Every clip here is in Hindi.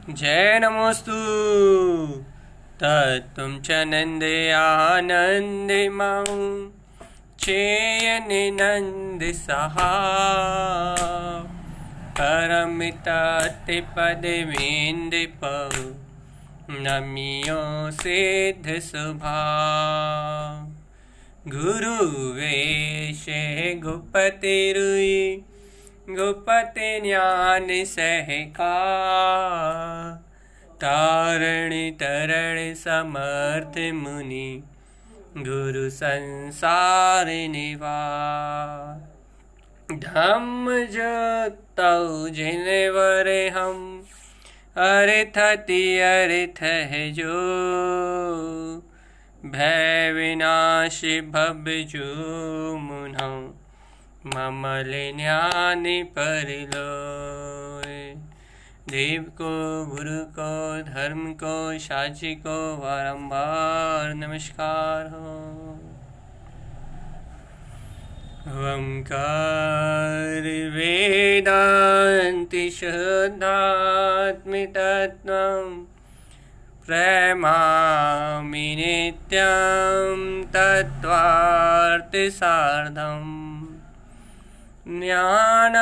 जय नमोस्तु तत्त्वं च नन्दे आनन्दिमां चेयनि नन्दिसहा परमिततिपदवीन्दिपौ नमियो सिद्धसुभा गुरुवेशे गुपतिरुई गुपति ज्ञान सहका तारणी तरण समर्थ मुनि गुरु संसार निवार धम्म जो जिनवर हम अर्थति अर्थ है जो भय विनाश भव जो मुनहु ममल ज्ञानी परिलोय देव को गुरु को धर्म को साची को बारंबार नमस्कार हो। ओंकार वेदांति शुद्धात्म तत्त्वं प्रेमामि नित्यं तत्त्वार्थ सार्धम् ज्ञानमयं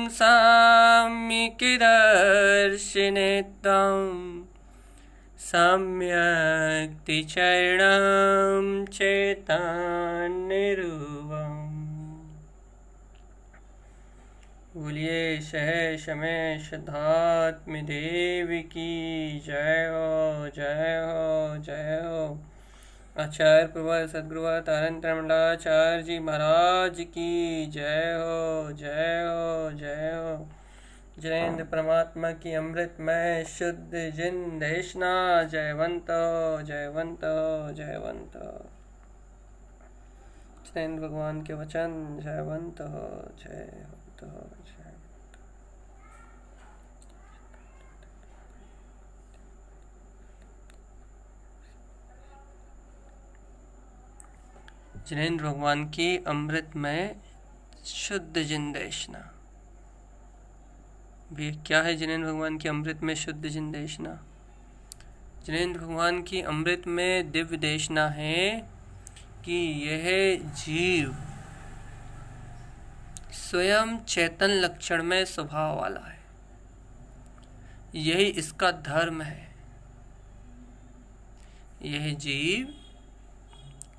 साम्यिकदर्शिनितं सम्यक् चरणं चैतन्यरूपम्। बोलिए शेष में शुद्धात्म देव की जय हो, जय हो, जय हो। आचार्य प्रवर सदगुरुवर अनंत मंडलाचार्य जी महाराज की जय हो, जय हो, जय हो। जयेंद्र परमात्मा की अमृतमय शुद्ध जिन देशना जयवंतो जयवंतो जयवंतो। जयेंद्र भगवान के वचन जयवंत हो, जयवंत हो, जय। जिनेंद्र भगवान की अमृतमय शुद्ध जिनदेशना। भी क्या है जिनेंद्र भगवान की अमृत में शुद्ध जिनदेशना? जिनेंद्र भगवान की अमृत में दिव्य देशना है कि यह जीव स्वयं चेतन लक्षण में स्वभाव वाला है। यही इसका धर्म है। यह जीव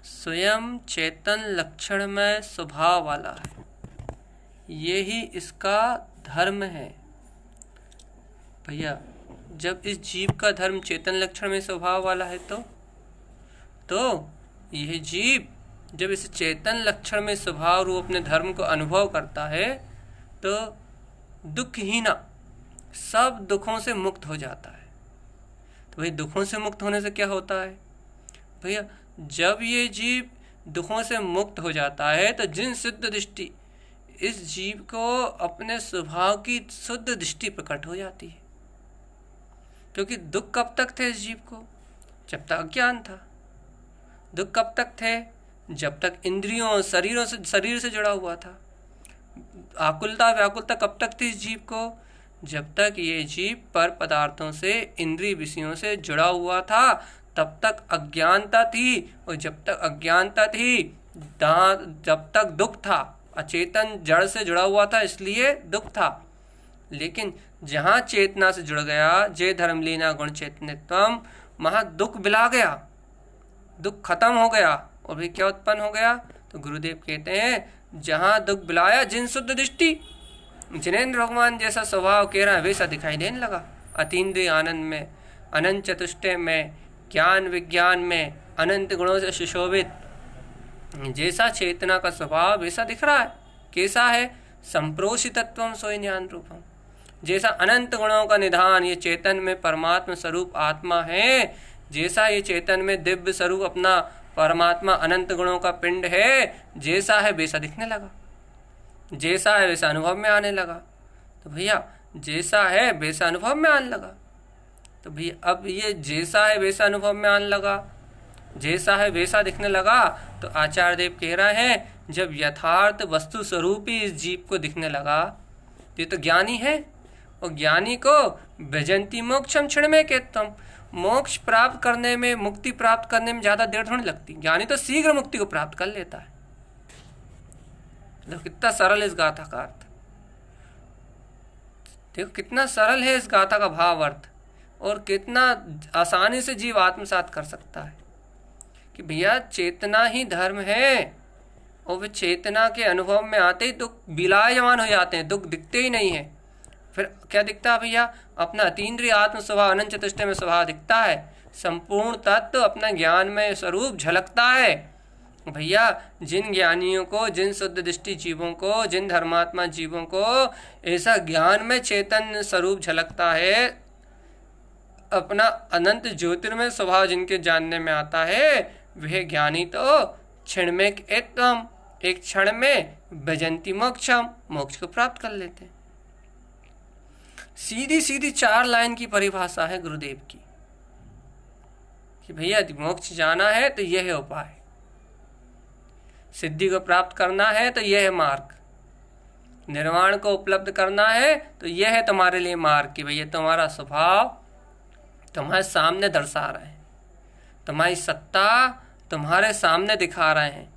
स्वयं चेतन लक्षण में स्वभाव वाला है। यही इसका धर्म है। भैया, जब इस जीव का धर्म चेतन लक्षण में स्वभाव वाला है तो यह जीव जब इस चेतन लक्षण में स्वभाव रूप अपने धर्म को अनुभव करता है तो दुखहीना सब दुखों से मुक्त हो जाता है। तो भाई, दुखों से मुक्त होने से क्या होता है भैया? जब ये जीव दुखों से मुक्त हो जाता है तो जिन शुद्ध दृष्टि इस जीव को अपने स्वभाव की शुद्ध दृष्टि प्रकट हो जाती है। क्योंकि दुख कब तक थे इस जीव को? जब तक अज्ञान था। दुख कब तक थे? जब तक इंद्रियों शरीर से जुड़ा हुआ था। आकुलता व्याकुलता कब तक थी इस जीव को? जब तक ये जीव पर पदार्थों से इंद्रिय विषयों से जुड़ा हुआ था तब तक अज्ञानता थी। और जब तक अज्ञानता थी जब तक दुख था। अचेतन जड़ से जुड़ा हुआ था इसलिए दुख था। लेकिन जहाँ चेतना से जुड़ गया, जे धर्म लीना गुण चैतन्यत्वम, वहाँ दुख बिला गया, दुख खत्म हो गया। और भी क्या उत्पन्न हो गया? तो गुरुदेव कहते हैं जहाँ दुख बिलाया जिन शुद्ध दृष्टि, जिनेंद्र भगवान जैसा स्वभाव कह रहा है वैसा दिखाई देने लगा। अतीन्द्रिय आनंद में, अनंत चतुष्टय में, ज्ञान विज्ञान में, अनंत गुणों से सुशोभित जैसा चेतना का स्वभाव वैसा दिख रहा है। कैसा है? संप्रोषितत्वम सोई ज्ञान रूपम। जैसा अनंत गुणों का निधान ये चेतन में परमात्मा स्वरूप आत्मा है, जैसा ये चेतन में दिव्य स्वरूप अपना परमात्मा अनंत गुणों का पिंड है, जैसा है वैसा दिखने लगा, जैसा है वैसा अनुभव में आने लगा। तो भैया, जैसा है वैसा अनुभव में आने लगा। तो भैया अब ये जैसा है वैसा अनुभव में आने लगा, जैसा है वैसा दिखने लगा। तो आचार्य देव कह रहे हैं जब यथार्थ वस्तु स्वरूप ही इस जीव को दिखने लगा तो ये तो ज्ञानी है। और ज्ञानी को भजन्ति मोक्षम क्षणमेकेत्वम। मोक्ष प्राप्त करने में, मुक्ति प्राप्त करने में ज्यादा देर थोड़ी लगती। ज्ञानी तो शीघ्र मुक्ति को प्राप्त कर लेता है। देखो कितना सरल है इस गाथा का अर्थ। देखो कितना सरल है इस गाथा का भाव अर्थ, और कितना आसानी से जीव आत्मसात कर सकता है कि भैया चेतना ही धर्म है। और वे चेतना के अनुभव में आते ही दुख विलायमान हो जाते हैं, दुख दिखते ही नहीं है। फिर क्या दिखता है भैया? अपना अतीन्द्रिय आत्म स्वभाव, अनंत चतुष्टय में स्वभाव दिखता है। संपूर्ण तत्व अपना ज्ञान में स्वरूप झलकता है। भैया जिन ज्ञानियों को, जिन शुद्ध दृष्टि जीवों को, जिन धर्मात्मा जीवों को ऐसा ज्ञान में चेतन स्वरूप झलकता है, अपना अनंत ज्योतिर्मय स्वभाव जिनके जानने में आता है, वह ज्ञानी तो क्षणमेकेत्वम, एक क्षण में भजन्ति मोक्षम, मोक्ष को प्राप्त कर लेते हैं। सीधी सीधी 4 लाइन की परिभाषा है गुरुदेव की कि भैया मोक्ष जाना है तो यह है उपाय, सिद्धि को प्राप्त करना है तो यह है मार्ग, निर्वाण को उपलब्ध करना है तो यह है तुम्हारे लिए मार्ग। कि भैया तुम्हारा स्वभाव तुम्हारे सामने दर्शा रहे हैं, तुम्हारी सत्ता तुम्हारे सामने दिखा रहे हैं,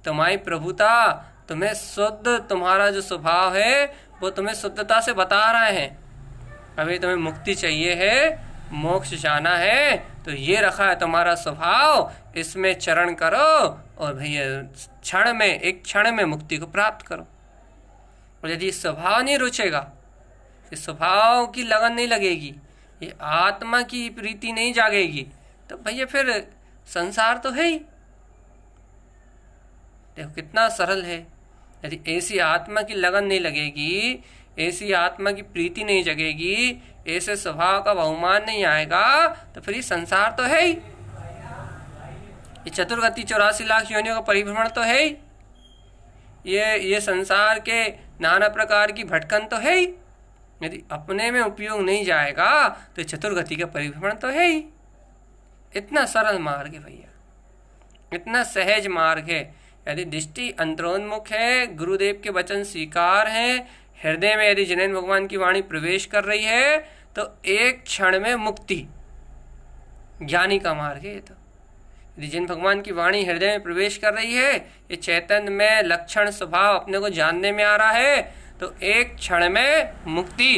तुम्हारी प्रभुता तुम्हें शुद्ध, तुम्हारा जो स्वभाव है वो तुम्हें शुद्धता से बता रहे हैं। अभी तुम्हें मुक्ति चाहिए है, मोक्ष जाना है, तो ये रखा है तुम्हारा स्वभाव, इसमें चरण करो और भैया क्षण में, एक क्षण में मुक्ति को प्राप्त करो। और यदि स्वभाव नहीं रुचेगा, इस स्वभाव की लगन नहीं लगेगी, ये आत्मा की प्रीति नहीं जागेगी, तो भैया फिर संसार तो है ही। देखो कितना सरल है। यदि ऐसी आत्मा की लगन नहीं लगेगी, ऐसी आत्मा की प्रीति नहीं जगेगी, ऐसे स्वभाव का बहुमान नहीं आएगा, तो फिर ये संसार तो है ही। ये चतुर्गति 84 लाख योनियों का परिभ्रमण तो है ही। ये संसार के नाना प्रकार की भटकन तो है ही। यदि अपने में उपयोग नहीं जाएगा तो चतुर्गति का परिभ्रमण तो है ही। इतना सरल मार्ग है भैया, इतना सहज मार्ग है। यदि दृष्टि अंतरोन्मुख है, गुरुदेव के वचन स्वीकार हैं, हृदय में यदि जिनेन्द्र भगवान की वाणी प्रवेश कर रही है, तो एक क्षण में मुक्ति ज्ञानी का मार्ग है। ये तो यदि जिनेन्द्र भगवान की वाणी हृदय में प्रवेश कर रही है, ये चैतन्य में लक्षण स्वभाव अपने को जानने में आ रहा है, तो एक क्षण में मुक्ति।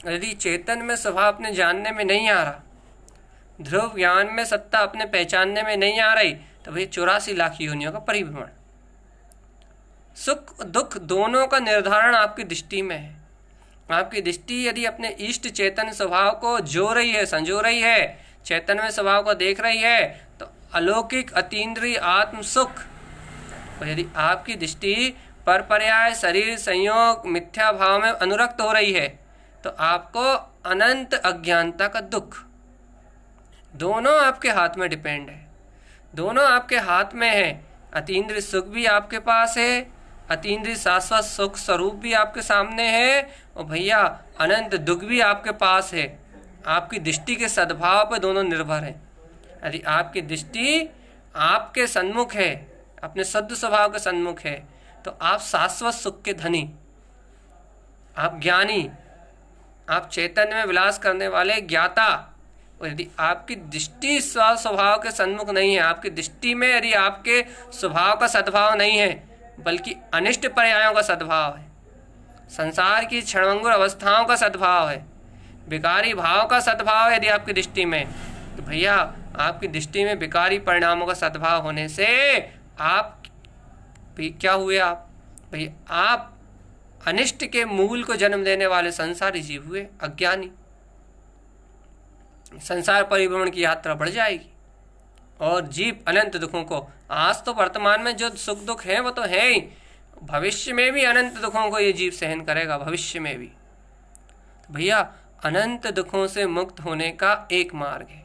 यदि चेतन में स्वभाव अपने जानने में नहीं आ रहा, ध्रुव ज्ञान में सत्ता अपने पहचानने में नहीं आ रही, तो भाई 84 लाख योनियों का परिभ्रमण। सुख दुख दोनों का निर्धारण आपकी दृष्टि में है। आपकी दृष्टि यदि अपने इष्ट चेतन स्वभाव को जो रही है, संजो रही है, चैतन्य में स्वभाव को देख रही है, तो अलौकिक अतीन्द्रिय आत्म सुख। और यदि आपकी दृष्टि पर पर्याय शरीर संयोग मिथ्या भाव में अनुरक्त हो रही है, तो आपको अनंत अज्ञानता का दुख। दोनों आपके हाथ में डिपेंड है, दोनों आपके हाथ में है। अतीन्द्रिय सुख भी आपके पास है, अतीन्द्रिय शाश्वत सुख स्वरूप भी आपके सामने है, और भैया अनंत दुख भी आपके पास है। आपकी दृष्टि के सद्भाव पर दोनों निर्भर है। यदि आपकी दृष्टि आपके सन्मुख है, अपने शुद्ध स्वभाव के सन्मुख है, तो आप शाश्वत सुख के धनी, आप ज्ञानी, आप चैतन्य में विलास करने वाले ज्ञाता। और यदि आपकी दृष्टि स्वभाव के सन्मुख नहीं है, आपकी दृष्टि में यदि आपके स्वभाव का सद्भाव नहीं है, बल्कि अनिष्ट पर्यायों का सद्भाव है, संसार की क्षणभंगुर अवस्थाओं का सद्भाव है, विकारी भाव का सद्भाव है यदि आपकी दृष्टि में, तो भैया आपकी दृष्टि में विकारी परिणामों का सद्भाव होने से आप क्या हुए? आप भैया आप अनिष्ट के मूल को जन्म देने वाले संसारी जीव हुए, अज्ञानी। संसार परिभ्रमण की यात्रा बढ़ जाएगी और जीव अनंत दुखों को, आज तो वर्तमान में जो सुख दुख है वो तो है ही, भविष्य में भी अनंत दुखों को ये जीव सहन करेगा, भविष्य में भी। तो भैया अनंत दुखों से मुक्त होने का एक मार्ग है।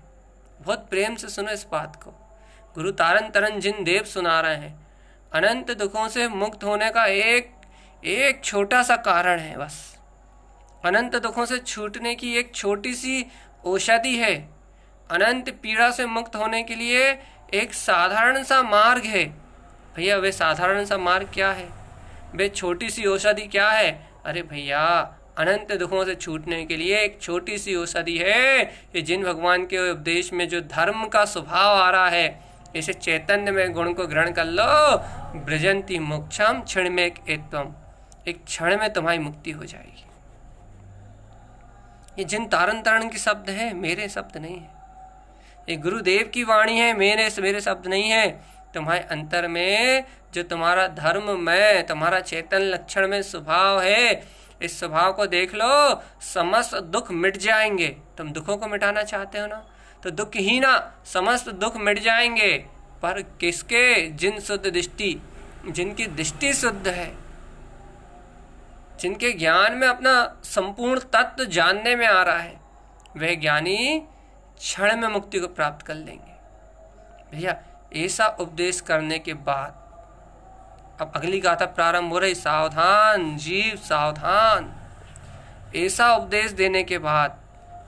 बहुत प्रेम से सुनो इस बात को, गुरु तारन तरन जिन देव सुना रहे हैं। अनंत दुखों से मुक्त होने का एक छोटा सा कारण है बस। अनंत दुखों से छूटने की एक छोटी सी औषधि है। अनंत पीड़ा से मुक्त होने के लिए एक साधारण सा मार्ग है। भैया वे साधारण सा मार्ग क्या है? वे छोटी सी औषधि क्या है? अरे भैया अनंत दुखों से छूटने के लिए एक छोटी सी औषधि है कि जिन भगवान के उपदेश में जो धर्म का स्वभाव आ रहा है, इसे चैतन्य में गुण को ग्रहण कर लो। ब्रजंती मोक्षम क्षण में एत्वम, एक क्षण में तुम्हारी मुक्ति हो जाएगी। ये जिन तारण तारण के शब्द है, मेरे शब्द नहीं है, ये गुरुदेव की वाणी है, मेरे शब्द नहीं है। तुम्हारे अंतर में जो तुम्हारा धर्म में, तुम्हारा चेतन लक्षण में स्वभाव है, इस स्वभाव को देख लो, समस्त दुख मिट जाएंगे। तुम दुखों को मिटाना चाहते हो ना, तो दुख ही ना, समस्त दुख मिट जाएंगे। पर किसके? जिन शुद्ध दृष्टि, जिनकी दृष्टि शुद्ध है, जिनके ज्ञान में अपना संपूर्ण तत्व जानने में आ रहा है, वह ज्ञानी क्षण में मुक्ति को प्राप्त कर लेंगे। भैया ऐसा उपदेश करने के बाद अब अगली गाथा प्रारंभ हो रही। सावधान जीव सावधान। ऐसा उपदेश देने के बाद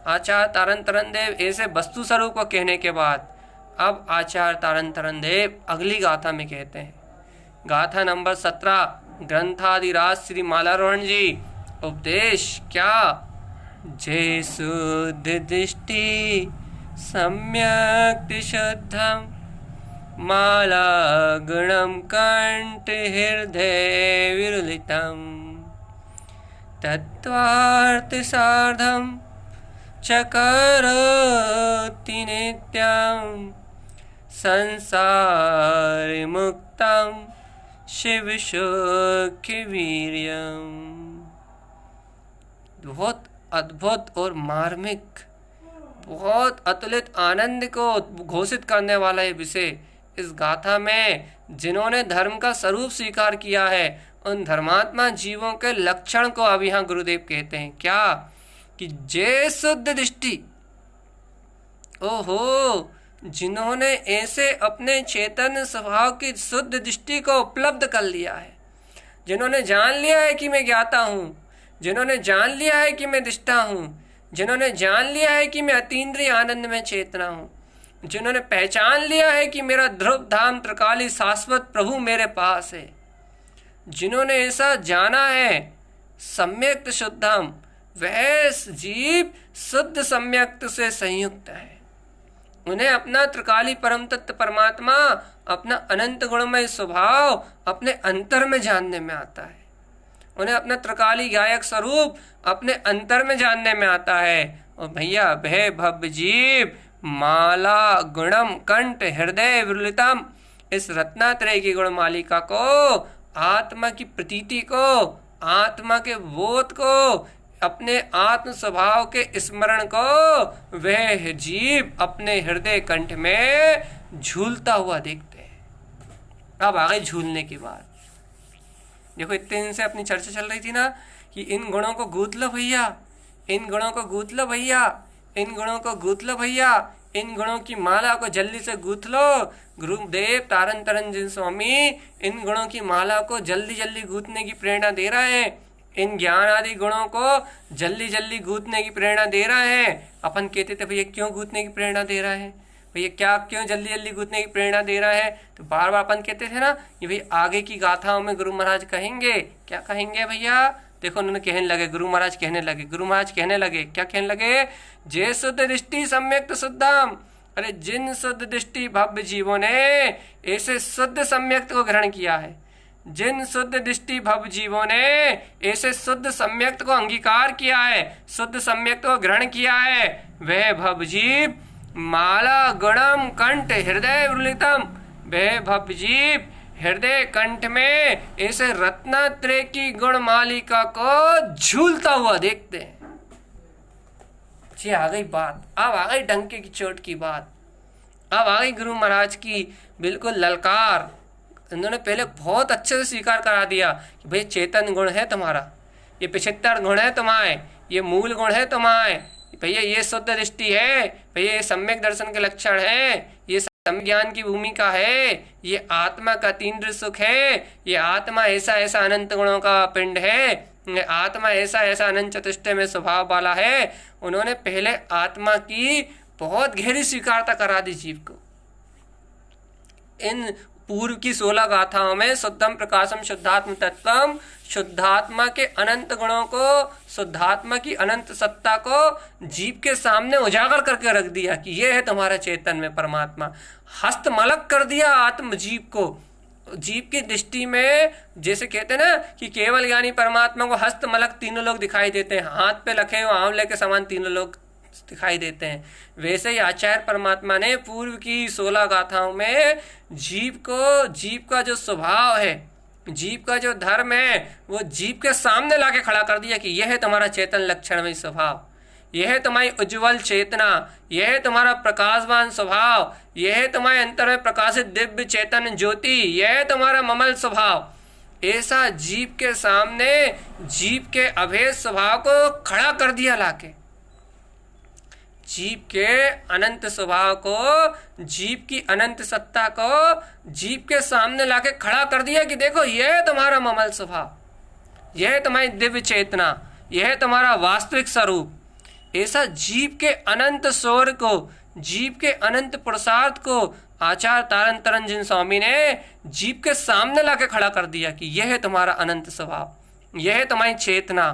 आचार्य तारण तरण देव ऐसे वस्तु स्वरूप को कहने के बाद अब आचार्य तारण तरण देव अगली गाथा में कहते हैं, गाथा नंबर 17, ग्रंथादिराज श्री मालारोहण जी। उपदेश क्या? जय शुद्ध दृष्टि सम्यक् शुद्धम माला गुणम कंठ हृदय विरुलितम तत्वार्थ सार्धम चकरोति नित्यम संसार मुक्तम शिव सुख वीर्यम। बहुत अद्भुत और मार्मिक, बहुत अतुलित आनंद को घोषित करने वाला ये विषय इस गाथा में जिन्होंने धर्म का स्वरूप स्वीकार किया है, उन धर्मात्मा जीवों के लक्षण को अब यहाँ गुरुदेव कहते हैं। क्या? कि जय शुद्ध दृष्टि। ओहो, जिन्होंने ऐसे अपने चेतन स्वभाव की शुद्ध दृष्टि को उपलब्ध कर लिया है, जिन्होंने जान लिया है कि मैं ज्ञाता हूँ, जिन्होंने जान लिया है कि मैं दृष्टा हूँ, जिन्होंने जान लिया है कि मैं अतीन्द्रिय आनंद में चेतना हूँ, जिन्होंने पहचान लिया है कि मेरा ध्रुव धाम त्रिकाली शाश्वत प्रभु मेरे पास है, जिन्होंने ऐसा जाना है सम्यक्त शुद्धम, वह जीव शुद्ध सम्यक्त से संयुक्त है। उन्हें अपना त्रिकाली परम तत्व परमात्मा, अपना अनंत गुणमय स्वभाव अपने अंतर में जानने में आता है। उन्हें अपना त्रिकाली गायक स्वरूप अपने अंतर में जानने में आता है। और भैया भय भव जीव माला गुणम कंठ हृदय विरुलितम, इस रत्नात्रय की गुण मालिका को, आत्मा की प्रतीति को, आत्मा के बोध को, अपने आत्म स्वभाव के स्मरण को वह जीव अपने हृदय कंठ में झूलता हुआ देखते हैं। अब आगे झूलने की बात देखो, इतने दिन से अपनी चर्चा चल रही थी ना कि इन गुणों को गूंथ लो भैया, इन गुणों को गूंथ लो भैया, इन गुणों को गूंथ लो भैया, इन गुणों की माला को जल्दी से गूंथ लो। गुरुदेव तारण तरण स्वामी इन गुणों की माला को जल्दी जल्दी गूंथने की प्रेरणा दे रहे हैं, इन ज्ञान आदि गुणों को जल्दी जल्दी गूंथने की प्रेरणा दे रहे हैं। अपन कहते थे भैया क्यों गूंथने की प्रेरणा दे रहा है, भैया क्या क्यों जल्दी जल्दी गूंथने की प्रेरणा दे रहा है? तो बार बार अपन कहते थे ना कि भाई आगे की गाथाओं में गुरु महाराज कहेंगे। क्या कहेंगे भैया? देखो उन्होंने कहने लगे, गुरु महाराज कहने लगे, गुरु महाराज कहने लगे, क्या कहने लगे? जे शुद्ध दृष्टि सम्यक्त शुद्धम। अरे जिन शुद्ध दृष्टि भव्य जीवों ने ऐसे शुद्ध सम्यक्त को ग्रहण किया है, जिन शुद्ध दृष्टि भव जीवों ने ऐसे शुद्ध सम्यक्त को अंगीकार किया है, शुद्ध सम्यक्त को ग्रहण किया है, वह भव जीव माला गुणम कंठ हृदय विरुलितम, वह भव जीव हृदय कंठ में ऐसे रत्नात्रय की गुण मालिका को झूलता हुआ देखते हैं। जी आ गई बात, अब आ गई डंके की चोट की बात, अब आ गई गुरु महाराज की बिल्कुल ललकार। इन्होंने पहले बहुत अच्छे से स्वीकार करा दिया कि भाई चेतन गुण है तुम्हारा, ये 75 गुण है तुम्हारे, ये मूल गुण है तुम्हारे, भैया ये शुद्ध दृष्टि है, भैया ये सम्यक दर्शन के लक्षण है, ये सम्यक ज्ञान की भूमिका है, ये आत्मा का तीव्र सुख है, ये आत्मा ऐसा ऐसा अनंत गुणों का पिंड है, ये आत्मा ऐसा ऐसा अनंत चतुष्टय में स्वभाव वाला है। उन्होंने पहले आत्मा की बहुत गहरी स्वीकारता करा दी जीव को। इन पूर्व की 16 गाथाओं में शुद्धम प्रकाशम शुद्धात्म तत्वम, शुद्धात्मा के अनंत गुणों को, शुद्धात्मा की अनंत सत्ता को जीव के सामने उजागर करके रख दिया कि यह है तुम्हारा चेतन में परमात्मा। हस्तमलक कर दिया आत्म जीव को। जीव की दृष्टि में जैसे कहते हैं ना कि केवल ज्ञानी परमात्मा को हस्तमलक तीनों लोग दिखाई देते हैं, हाथ पे लखे हुए आंवले के समान तीनों लोग दिखाई देते हैं, वैसे ही आचार्य परमात्मा ने पूर्व की 16 गाथाओं में जीव का जो स्वभाव है, जीव का जो धर्म है, वो जीव के सामने लाके खड़ा कर दिया कि यह है तुम्हारा चेतन लक्षण में स्वभाव, यह है तुम्हारी उज्ज्वल चेतना, यह है तुम्हारा प्रकाशवान स्वभाव, यह है तुम्हारे अंतर में प्रकाशित दिव्य चेतन ज्योति, यह है तुम्हारा ममल स्वभाव। ऐसा जीव के सामने जीव के अभेद स्वभाव को खड़ा कर दिया लाके, जीव के अनंत स्वभाव को, जीव की अनंत सत्ता को जीव के सामने लाके खड़ा कर दिया कि देखो यह है तुम्हारा ममल स्वभाव, यह है तुम्हारी दिव्य चेतना, यह है तुम्हारा वास्तविक स्वरूप। ऐसा जीव के अनंत शौर को, जीव के अनंत पुरुषार्थ को आचार्य तारण तरंजन स्वामी ने जीव के सामने लाके खड़ा कर दिया कि यह है तुम्हारा अनंत स्वभाव, यह है तुम्हारी चेतना।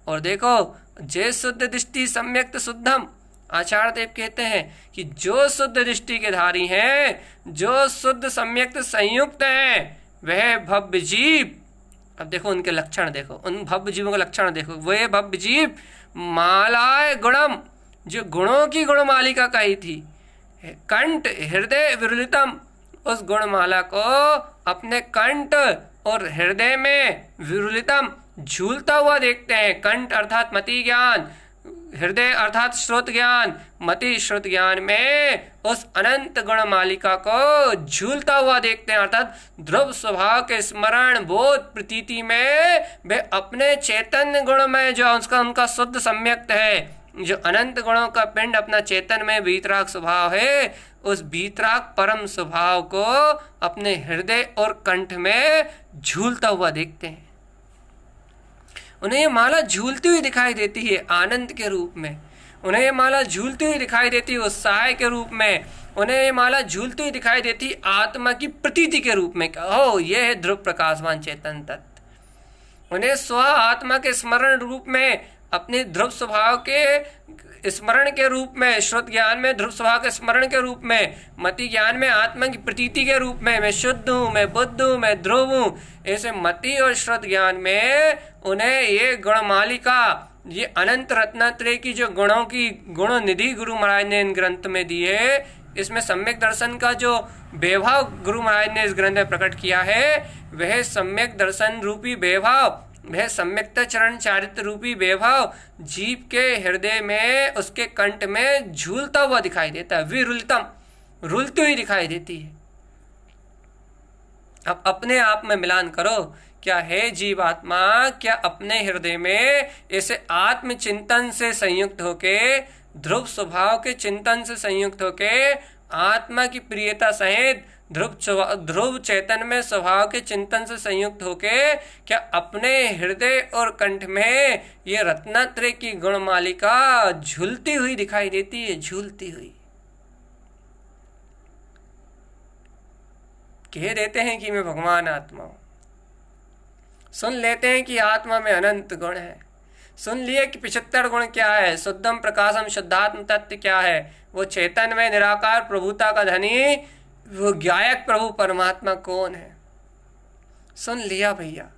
और देखो जय शुद्ध दृष्टि सम्यक्त शुद्धम, आचार्य देव कहते हैं कि जो शुद्ध दृष्टि के धारी हैं, जो शुद्ध सम्यक्त संयुक्त हैं, वह भव्य जीव। अब देखो उनके लक्षण, देखो उन भव्य जीवों के लक्षण देखो। वह भव्य जीव मालाए गुणम, जो गुणों की गुणमालिका कही थी, कंठ हृदय विरुलितम, उस गुणमाला को अपने कंठ और हृदय में विरुलितम झूलता हुआ देखते हैं। कंठ अर्थात मति ज्ञान, हृदय अर्थात श्रुत ज्ञान, मति श्रुत ज्ञान में उस अनंत गुण मालिका को झूलता हुआ देखते हैं। अर्थात ध्रुव स्वभाव के स्मरण बोध प्रतीति में वे अपने चैतन्य गुण में जो उनका शुद्ध सम्यक्त है, जो अनंत गुणों का पिंड अपना चेतन में वीतराग स्वभाव है, उस वीतराग परम स्वभाव को अपने हृदय और कंठ में झूलता हुआ देखते हैं। उन्हें ये माला झूलती हुई दिखाई देती है आनंद के रूप में, उन्हें ये माला झूलती हुई दिखाई देती है उत्साह के रूप में, उन्हें ये माला झूलती हुई दिखाई देती आत्मा की प्रतीति के रूप में। ओ यह है ध्रुव प्रकाशवान चेतन तत्व। उन्हें स्व आत्मा के स्मरण रूप में, अपने ध्रुव स्वभाव के स्मरण के रूप में, श्रुत ज्ञान में ध्रुव स्वभाव के स्मरण के रूप में, मति ज्ञान में आत्मा की प्रतीति के रूप में, मैं शुद्ध हूँ, मैं बुद्ध हूँ, मैं ध्रुव हूँ, ऐसे मति और श्रुत ज्ञान में उन्हें ये गुणमालिका, ये अनंत रत्नात्रय की जो गुणों की गुण निधि गुरु महाराज ने इन ग्रंथ में दी है, इसमें सम्यक दर्शन का जो वैभव गुरु महाराज ने इस ग्रंथ में प्रकट किया है, वह सम्यक दर्शन रूपी वैभव, वह सम्यक्ता चरण चारित्र रूपी वैभव जीव के हृदय में, उसके कंठ में झूलता हुआ दिखाई देता है। विरुलतम, रुलती हुई दिखाई देती है। अब अपने आप में मिलान करो, क्या है जीवात्मा, क्या अपने हृदय में ऐसे आत्मचिंतन से संयुक्त होके, ध्रुव स्वभाव के चिंतन से संयुक्त होके, आत्मा की प्रियता सहित ध्रुव चैतन्य में स्वभाव के चिंतन से संयुक्त होके, क्या अपने हृदय और कंठ में ये रत्नात्रय की गुणमालिका झूलती हुई दिखाई देती है? झूलती हुई कह देते हैं कि मैं भगवान आत्मा हूं, सुन लेते हैं कि आत्मा में अनंत गुण है, सुन लिए कि 75 गुण क्या है, शुद्धम प्रकाशम शुद्धात्म तत्व क्या है, वो चैतन्य में निराकार प्रभुता का धनी, वो गायक प्रभु परमात्मा कौन है। सुन लिया भैया,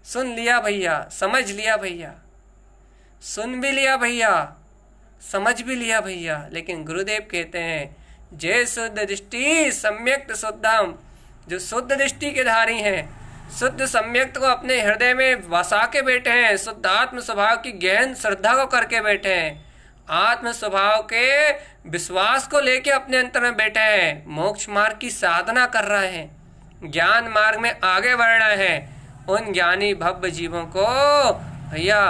सुन लिया भैया, समझ लिया भैया, सुन भी लिया भैया, समझ भी लिया भैया। लेकिन गुरुदेव कहते हैं जय शुद्ध दृष्टि सम्यक्त शुद्धम, जो शुद्ध दृष्टि के धारी हैं, शुद्ध सम्यक्त को अपने हृदय में बसा के बैठे हैं, शुद्ध आत्म स्वभाव की गहन श्रद्धा को करके बैठे हैं, आत्म स्वभाव के विश्वास को लेके अपने अंतर में बैठे हैं, मोक्ष मार्ग की साधना कर रहे हैं, ज्ञान मार्ग में आगे बढ़ रहे हैं। उन ज्ञानी भव्य जीवों को भैया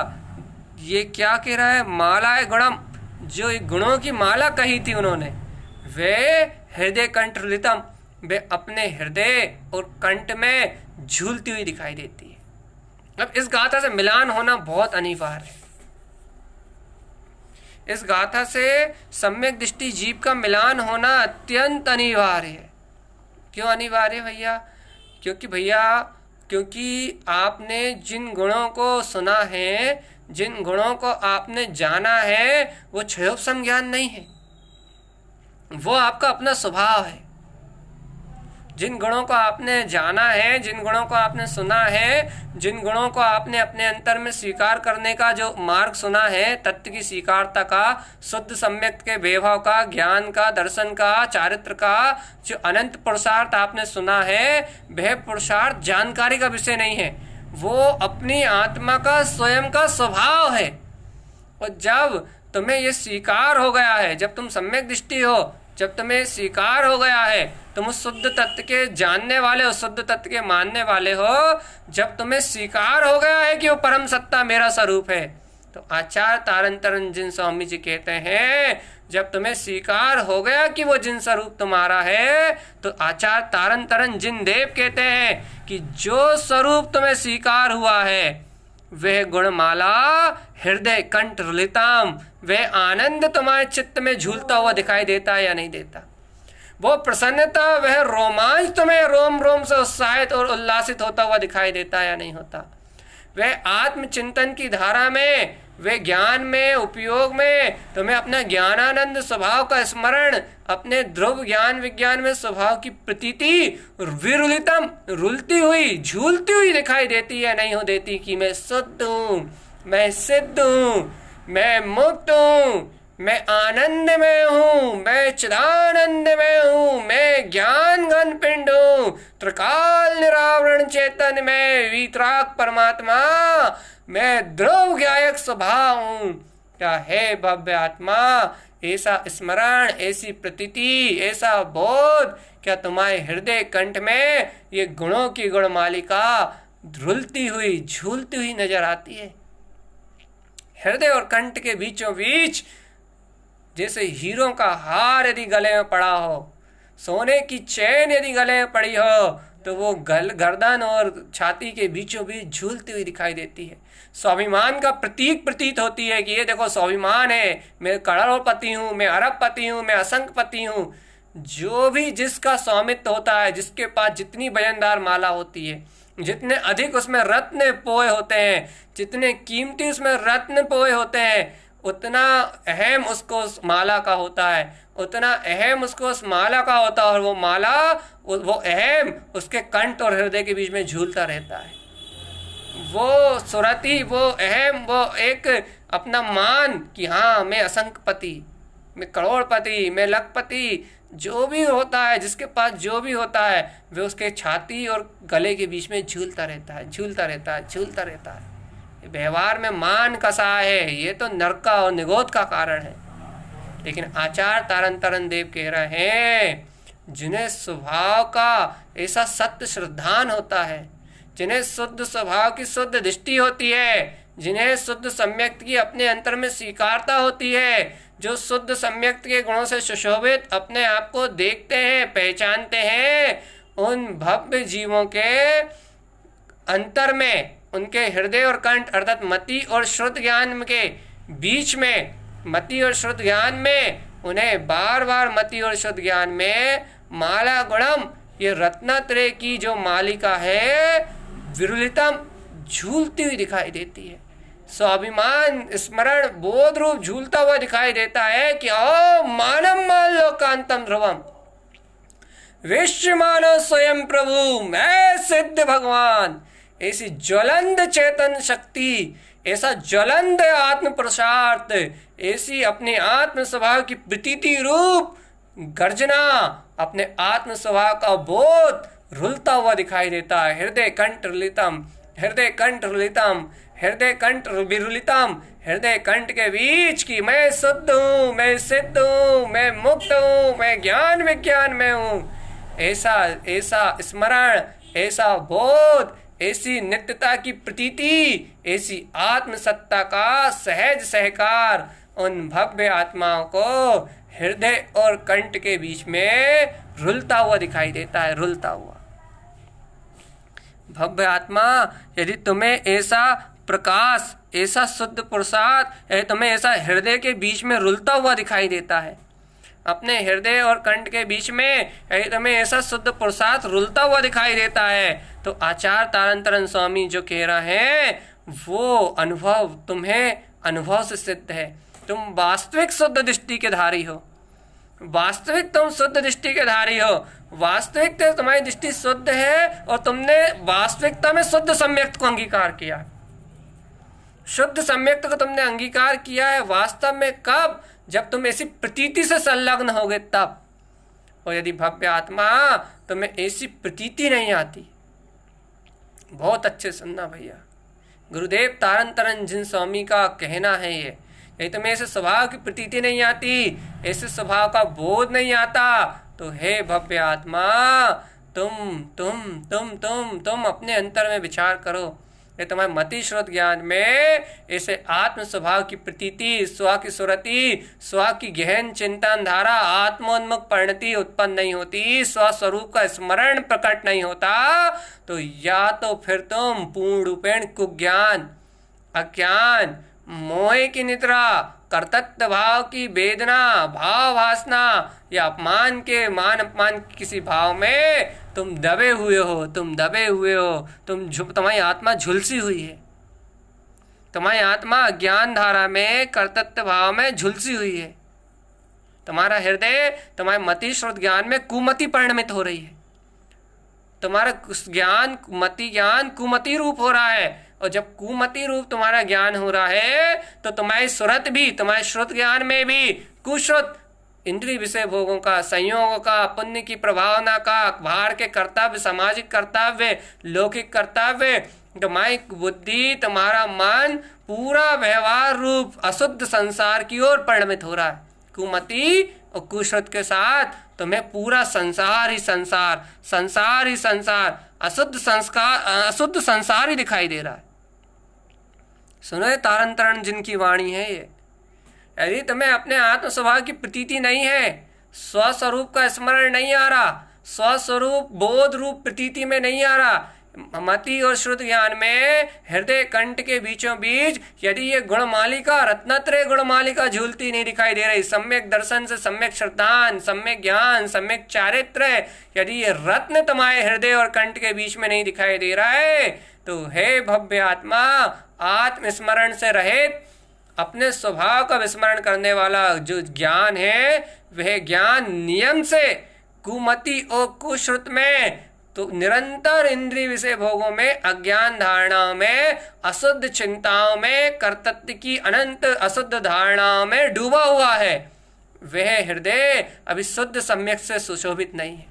ये क्या कह रहा है, मालाए गुणम, जो गुणों की माला कही थी उन्होंने, वे हृदय कंठ लितम, वे अपने हृदय और कंठ में झूलती हुई दिखाई देती है। अब इस गाथा से मिलान होना बहुत अनिवार्य है। इस गाथा से सम्यक दृष्टि जीव का मिलान होना अत्यंत अनिवार्य है, क्यों अनिवार्य भैया? क्योंकि आपने जिन गुणों को सुना है, जिन गुणों को आपने जाना है, वो क्षयोपम ज्ञान नहीं है, वो आपका अपना स्वभाव है। जिन गुणों को आपने जाना है, जिन गुणों को आपने सुना है, जिन गुणों को आपने अपने अंतर में स्वीकार करने का जो मार्ग सुना है, तत्व की स्वीकारता का, शुद्ध सम्यक के वैभव का, ज्ञान का, दर्शन का, चारित्र का जो अनंत पुरुषार्थ आपने सुना है, वह पुरुषार्थ जानकारी का विषय नहीं है, वो अपनी आत्मा का स्वयं का स्वभाव है। और जब तुम्हें ये स्वीकार हो गया है, जब तुम सम्यक दृष्टि हो, जब तुम्हें स्वीकार हो गया है, तुम उस शुद्ध तत्व के जानने वाले हो, शुद्ध तत्व के मानने वाले हो, जब तुम्हें स्वीकार हो गया है कि वो परम सत्ता मेरा स्वरूप है, तो आचार्य तारन जिन स्वामी जी कहते हैं, जब तुम्हें स्वीकार हो गया कि वो जिन स्वरूप तुम्हारा है, तो आचार्य तारन जिन देव कहते हैं कि जो स्वरूप तुम्हें स्वीकार हुआ है, वह गुणमाला हृदय कंठ रुलिताम, वह आनंद तुम्हारे चित्त में झूलता हुआ दिखाई देता है या नहीं देता? वो प्रसन्नता, वह रोमांच तुम्हें रोम रोम से उत्साहित और उल्लासित होता हुआ दिखाई देता है या नहीं होता? वह आत्मचिंतन की धारा में, वे ज्ञान में, उपयोग में तुम्हें अपना ज्ञानानंद स्वभाव का स्मरण, अपने ध्रुव ज्ञान विज्ञान में स्वभाव की प्रतीति विरुलितम, रुलती हुई, झूलती हुई दिखाई देती है नहीं हो देती कि मैं शुद्ध हूँ, मैं सिद्ध हूँ, मैं मुक्त हूँ, मैं आनंद में हूँ, मैं चिदानंद में हूँ, मैं ज्ञान घन पिंड हूँ, त्रिकाल निरावरण चेतन में वीतराग परमात्मा, मैं ध्रुव ज्ञायक स्वभाव हूँ। क्या है भव्य आत्मा, ऐसा स्मरण, ऐसी प्रतीति, ऐसा बोध क्या तुम्हारे हृदय कंठ में ये गुणों की गुणमालिका धुलती हुई, झूलती हुई नजर आती है? हृदय और कंठ के बीचों बीच जैसे हीरों का हार यदि गले में पड़ा हो, सोने की चैन यदि गले में पड़ी हो, तो वो गर्दन और छाती के बीचों बीच झूलती हुई दिखाई देती है। स्वाभिमान का प्रतीक प्रतीत होती है कि ये देखो स्वाभिमान है, मैं करोड़पति हूँ, मैं अरबपति हूँ, मैं असंख्यपति हूँ। जो भी जिसका स्वामित्व होता है, जिसके पास जितनी वजनदार माला होती है, जितने अधिक उसमें रत्न पोए होते हैं, जितने कीमती उसमें रत्न पोए होते हैं, उतना अहम उसको उस माला का होता है, उतना अहम उसको उस माला का होता है। और वो माला, वो अहम उसके कंठ और हृदय के बीच में झूलता रहता है। वो सुरति, वो अहम, वो एक अपना मान कि हाँ मैं असंख्यपति, मैं करोड़पति, मैं लखपति, जो भी होता है, जिसके पास जो भी होता है, वे उसके छाती और गले के बीच में झूलता रहता है, झूलता रहता है, झूलता रहता है। व्यवहार में मान कसा है, ये तो नरक का और निगोद का कारण है। लेकिन आचार्य तारन देव कह रहे हैं, जिन्हें स्वभाव का ऐसा सत्य श्रद्धान होता है, जिन्हें शुद्ध स्वभाव की शुद्ध दृष्टि होती है, जिन्हें शुद्ध सम्यक्त की अपने अंतर में स्वीकारता होती है, जो शुद्ध सम्यक्त के गुणों से सुशोभित अपने आप को देखते हैं, पहचानते हैं, उन भव्य जीवों के अंतर में, उनके हृदय और कंठ अर्थात मति और श्रुत ज्ञान के बीच में, मति और श्रुत ज्ञान में, उन्हें बार बार मति और श्रुत ज्ञान में माला गुणम, ये रत्नत्रय की जो मालिका है, विरुलितम, झूलती हुई दिखाई देती है। स्वाभिमान स्मरण बोध रूप झूलता हुआ दिखाई देता है कि ओ मानव मान लोकांतम ध्रुवम, विश्व मानो स्वयं प्रभु, मैं सिद्ध भगवान। ऐसी ज्वलंत चेतन शक्ति, ऐसा ज्वलंत आत्म पुरुषार्थ, ऐसी अपने आत्म स्वभाव की प्रतीति रूप गर्जना, अपने आत्म स्वभाव का बोध रुलता हुआ दिखाई देता है। हृदय कंठ रुलितम, हृदय कंठ रुलितम, हृदय कंठ विरुलितम, हृदय कंठ के बीच की मैं शुद्ध हूँ, मैं सिद्ध हूँ, मैं मुक्त हूँ, मैं ज्ञान विज्ञान में हूँ, ऐसा ऐसा स्मरण, ऐसा बोध, ऐसी नित्यता की प्रतीति, ऐसी आत्मसत्ता का सहज सहकार उन भव्य आत्माओं को हृदय और कंठ के बीच में रुलता हुआ दिखाई देता है, रुलता हुआ। भव्य आत्मा, यदि तुम्हें ऐसा प्रकाश, ऐसा शुद्ध पुरुषार्थ, तुम्हें ऐसा हृदय के बीच में रुलता हुआ दिखाई देता है, अपने हृदय और कंठ के बीच में यदि तुम्हें ऐसा शुद्ध पुरुषार्थ रुलता हुआ दिखाई देता है तो आचार्य तारंतरण स्वामी जो कह रहे हैं वो अनुभव तुम्हें अनुभव से सिद्ध है। तुम वास्तविक शुद्ध दृष्टि के धारी हो, वास्तविक तुम शुद्ध दृष्टि के धारी हो, वास्तविक तुम्हारी दृष्टि शुद्ध है और तुमने वास्तविकता में शुद्ध सम्यक्त को अंगीकार किया। शुद्ध सम्यक्त को तुमने अंगीकार किया है वास्तव में कब? जब तुम ऐसी प्रतीति से संलग्न होगे तब। और यदि भव्य आत्मा तुम्हें ऐसी प्रतीति नहीं आती, बहुत अच्छे सुनना भैया, गुरुदेव तारंतरण जिन स्वामी का कहना है ये, यदि तुम्हें ऐसे स्वभाव की प्रतीति नहीं आती, ऐसे स्वभाव का बोध नहीं आता, तो हे भव्य आत्मा तुम अपने अंतर में विचार करो। ये तुम्हारे मति श्रुत ज्ञान में ऐसे आत्म स्वभाव की प्रतीति, स्व की सुरति, स्व की गहन चिंतन धारा, आत्मोन्मुख परिणति उत्पन्न नहीं होती, स्वस्वरूप का स्मरण प्रकट नहीं होता, तो या तो फिर तुम पूर्ण रूपेण कुज्ञान, अज्ञान, मोह की निद्रा, कर्तृत्व भाव की वेदना, भाव वासना या अपमान के मान अपमान किसी भाव में तुम दबे हुए हो, तुम्हारी आत्मा झुलसी हुई है, तुम्हारी आत्मा अज्ञान धारा में, कर्तृत्व भाव में झुलसी हुई है, तुम्हारा हृदय तुम्हारे मति श्रुत ज्ञान में कुमति परिणमित हो रही है, तुम्हारा ज्ञान मति ज्ञान कुमति रूप हो रहा है। और जब कुमति रूप तुम्हारा ज्ञान हो रहा है तो तुम्हारी सुरत भी, तुम्हारे श्रुत ज्ञान में भी कुश्रुत इंद्रिय विषय भोगों का, संयोगों का, पुण्य की प्रभावना का, बाहर के कर्तव्य, सामाजिक कर्तव्य, लौकिक कर्तव्य, तुम्हारी बुद्धि, तुम्हारा मन पूरा व्यवहार रूप अशुद्ध संसार की ओर परिणमित हो रहा है। कुमति और कुश्रुत के साथ तुम्हें पूरा संसार ही संसार, संसार ही संसार, अशुद्ध संसार ही दिखाई दे रहा है। सुनो तारंतरण जिनकी वाणी है ये, यदि तुम्हें अपने आत्म स्वभाव की प्रतीति नहीं है, स्वस्वरूप का स्मरण नहीं आ रहा, स्वस्वरूप बोध रूप प्रतीति में नहीं आ रहा, मति और श्रुत ज्ञान में हृदय कंठ के बीचों बीच यदि ये गुणमालिका, रत्नत्रय गुणमालिका झूलती नहीं दिखाई दे रही, सम्यक दर्शन से सम्यक श्रद्धान, सम्यक ज्ञान, सम्यक चारित्र, यदि ये रत्न तुम्हारे हृदय और कंठ के बीच में नहीं दिखाई दे रहा है, तो हे भव्य आत्मा, आत्मस्मरण से रहित अपने स्वभाव का विस्मरण करने वाला जो ज्ञान है, वह ज्ञान नियम से कुमति और कुश्रुत में, तो निरंतर इंद्रिय विषय भोगों में, अज्ञान धारणाओं में, अशुद्ध चिंताओं में, कर्तृत्व की अनंत अशुद्ध धारणाओं में डूबा हुआ है। वह हृदय अभी शुद्ध सम्यक से सुशोभित नहीं है,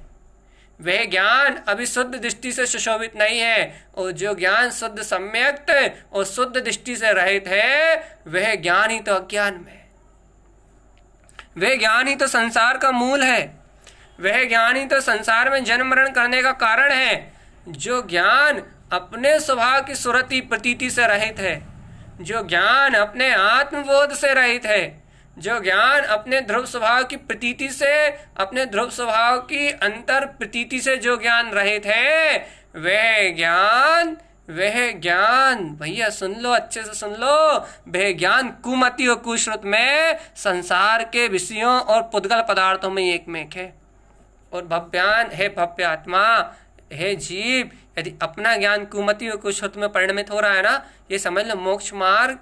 वह ज्ञान अभी शुद्ध दृष्टि से सुशोभित नहीं है। और जो ज्ञान शुद्ध सम्यक्त और शुद्ध दृष्टि से रहित है, वह ज्ञान ही तो अज्ञान में, वह ज्ञान ही तो संसार का मूल है, वह ज्ञान ही तो संसार में जन्म मरण करने का कारण है। जो ज्ञान अपने स्वभाव की सुरति प्रतीति से रहित है, जो ज्ञान अपने आत्मबोध से रहित है, जो ज्ञान अपने ध्रुव स्वभाव की प्रतीति से, अपने ध्रुव स्वभाव की अंतर प्रतीति से जो ज्ञान रहित है, वह ज्ञान भैया सुन लो, अच्छे से सुन लो, वह ज्ञान कुमति और कुश्रुत में संसार के विषयों और पुद्गल पदार्थों में एक में है। और भव्यान, हे भव्य आत्मा, हे जीव, यदि अपना ज्ञान कुमति और कुश्रुत में परिणमित हो रहा है ना, ये समझ लो मोक्ष मार्ग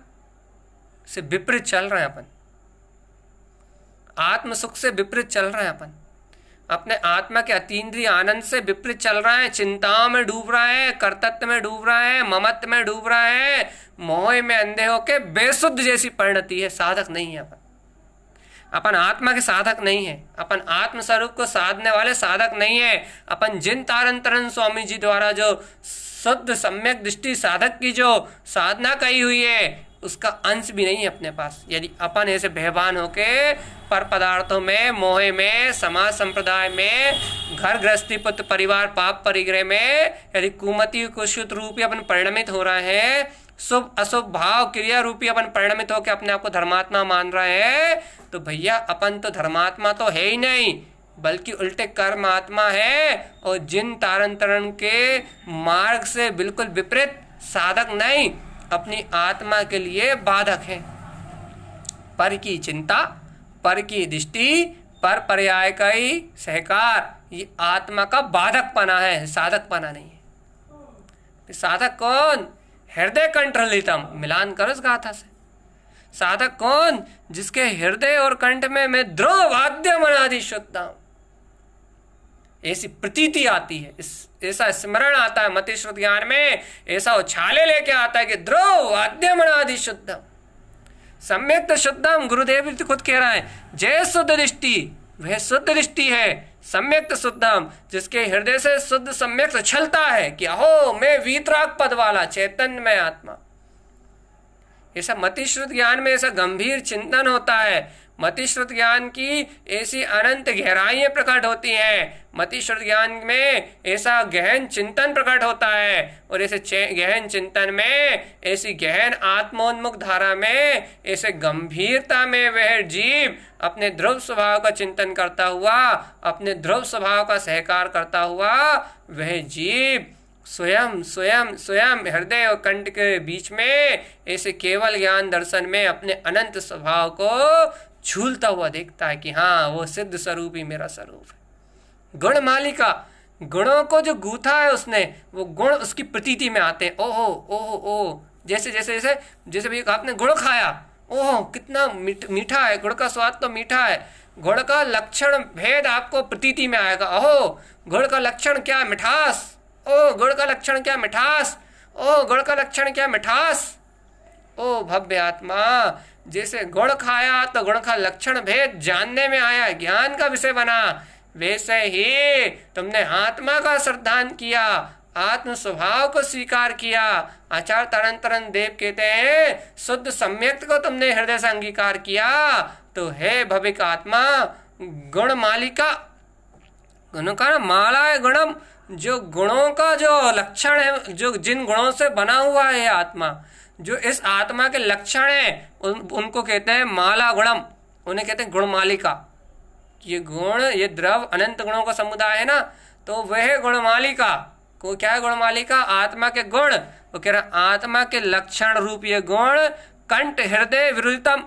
से विपरीत चल रहे हैं अपन, आत्म सुख से विपरीत चल रहे हैं अपन, अपने आत्मा के अतीन्द्रिय आनंद से विपरीत चल रहा है, चिंताओं में डूब रहा है, कर्तव्य में डूब रहा है, ममत्व में डूब रहा है, मोह में अंधे होके बेसुद्ध जैसी परिणति है। साधक नहीं है अपन आत्मा के साधक नहीं है, अपन आत्म स्वरूप को साधने वाले साधक नहीं है। अपन जिन तारंतरण स्वामी जी द्वारा जो शुद्ध सम्यक दृष्टि साधक की जो साधना कही हुई है, उसका अंश भी नहीं है अपने पास। यदि अपन ऐसे बेहबान होके पर पदार्थों में, मोह में, समाज संप्रदाय में, घर गृहस्थी पुत्र परिवार पाप परिग्रह में यदि कुमति कुश्रुत रूपी अपन परिणमित हो रहे हैं, शुभ अशुभ भाव क्रिया रूपी अपन परिणमित होकर अपने आप को धर्मात्मा मान रहे हैं, तो भैया अपन तो धर्मात्मा तो है ही नहीं, बल्कि उल्टे कर्म आत्मा है। और जिन तारंतरण के मार्ग से बिल्कुल विपरीत साधक नहीं, अपनी आत्मा के लिए बाधक है। पर की चिंता, पर की दृष्टि, पर पर्यायकाई सहकार ये आत्मा का बाधकपना है, साधकपना नहीं है। साधक कौन? हृदय कंठ ललितम, मिलान करो इस गाथा से। साधक कौन? जिसके हृदय और कंठ में मैं ध्रुव वाद्य मनादि शुद्धम, ऐसी प्रतीति आती है, ऐसा स्मरण आता है मति श्रुत ज्ञान में, ऐसा उछाले लेके आता है कि ध्रुव वाद्य मनादि शुद्धम सम्यक शुद्धम। गुरुदेव जी खुद कह रहा है, जय शुद्ध दृष्टि, वह शुद्ध दृष्टि है, सम्यक शुद्धम, जिसके हृदय से शुद्ध सम्यक उछलता है कि अहो मैं वीतराग पद वाला चैतन्य में आत्मा। ऐसा मतिश्रुत ज्ञान में ऐसा गंभीर चिंतन होता है। मतिश्रुत ज्ञान की ऐसी अनंत गहराइयां प्रकट होती हैं। मतिश्रुत ज्ञान में ऐसा गहन चिंतन प्रकट होता है और ऐसे गहन चिंतन में, ऐसी गहन आत्मोन्मुख धारा में, ऐसे गंभीरता में वह जीव अपने ध्रुव स्वभाव का चिंतन करता हुआ, अपने ध्रुव स्वभाव का सहकार करता हुआ, वह जीव स्वयं स्वयं स्वयं हृदय और कंठ के बीच में ऐसे केवल ज्ञान दर्शन में अपने अनंत स्वभाव को झूलता हुआ देखता है कि हाँ वो सिद्ध स्वरूप ही मेरा स्वरूप है। गुण मालिका, गुणों को जो गूथा है उसने, वो गुण उसकी प्रतीति में आते हैं। ओहो ओहो ओह, जैसे जैसे जैसे जैसे भी आपने गुड़ खाया, ओहो कितना मीठा है, गुड़ का स्वाद तो मीठा है। गुड़ का लक्षण भेद आपको प्रतीति में आएगा। ओहो गुड़ का लक्षण क्या मिठास, ओ गुड़ का लक्षण क्या मिठास, ओ गुड़ का लक्षण क्या मिठास। ओ भव्य आत्मा, जैसे गुड़ खाया तो गुड़ का लक्षण भेद जानने में आया, ज्ञान का विषय बना, वैसे ही तुमने आत्मा का श्रद्धान किया, आत्म स्वभाव को स्वीकार किया। आचार्य तरन देव कहते हैं शुद्ध सम्यक को तुमने हृदय से अंगीकार किया तो हे भविक आत्मा गुण मालिका, गुणों का माला है गुणम, जो गुणों का जो लक्षण है, जो जिन गुणों से बना हुआ है आत्मा, जो इस आत्मा के लक्षण है उनको कहते हैं माला गुणम, उन्हें कहते हैं गुण मालिका। ये गुण, ये द्रव अनंत गुणों का समुदाय है ना, तो वह गुण मालिका को क्या है? गुण मालिका आत्मा के गुण, वो कह रहा आत्मा के लक्षण रूप ये गुण कंठ हृदय विरुद्धतम,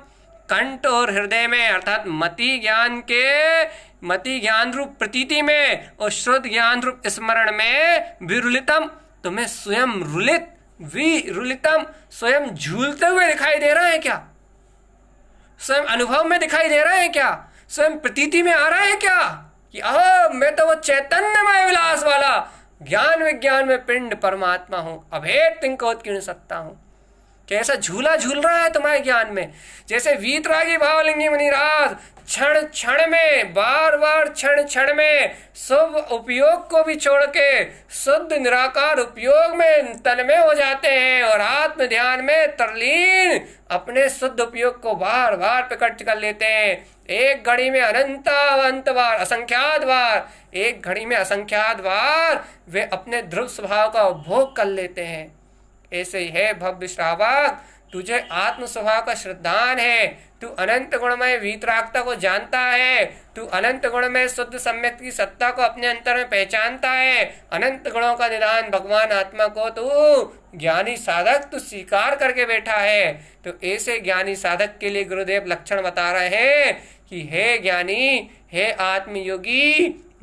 कंठ और हृदय में अर्थात मति ज्ञान रूप प्रतीति में और शुद्ध ज्ञान रूप स्मरण में विरुलितम, तुम्हें स्वयं रुलित विरुलितम, स्वयं झूलते हुए दिखाई दे रहा है क्या? स्वयं अनुभव में दिखाई दे रहा है क्या? स्वयं प्रतीति में आ रहा है क्या कि अहो मैं तो वो चैतन्यमय विलास वाला ज्ञान विज्ञान में पिंड परमात्मा हूं, अभेद तिंकोत्कीर्ण सत्ता हूं। कैसा झूला झूल रहा है तुम्हारे ज्ञान में, जैसे वीतरागी भावलिंगी मुनिराज क्षण क्षण में, बार बार क्षण क्षण में शुभ उपयोग को भी छोड़ के शुद्ध निराकार उपयोग में तन्मय हो जाते हैं और आत्म ध्यान में तरलीन अपने शुद्ध उपयोग को बार बार प्रकट कर लेते हैं। एक घड़ी में अनंत बार, असंख्यात बार, एक घड़ी में असंख्यात बार वे अपने ध्रुव स्वभाव का उपभोग कर लेते हैं। ऐसे ही है भव्य श्रावक, तुझे आत्म स्वभाव का श्रद्धान है, तू अनंत गुणमय वीतरागता को जानता है, तू अनंत गुणमय शुद्ध सम्यक की सत्ता को अपने अंतर में पहचानता है, अनंत गुणों का निदान भगवान आत्मा को तू ज्ञानी साधक तू स्वीकार करके बैठा है। तो ऐसे ज्ञानी साधक के लिए गुरुदेव लक्षण बता रहे हैं कि हे ज्ञानी, हे आत्मयोगी,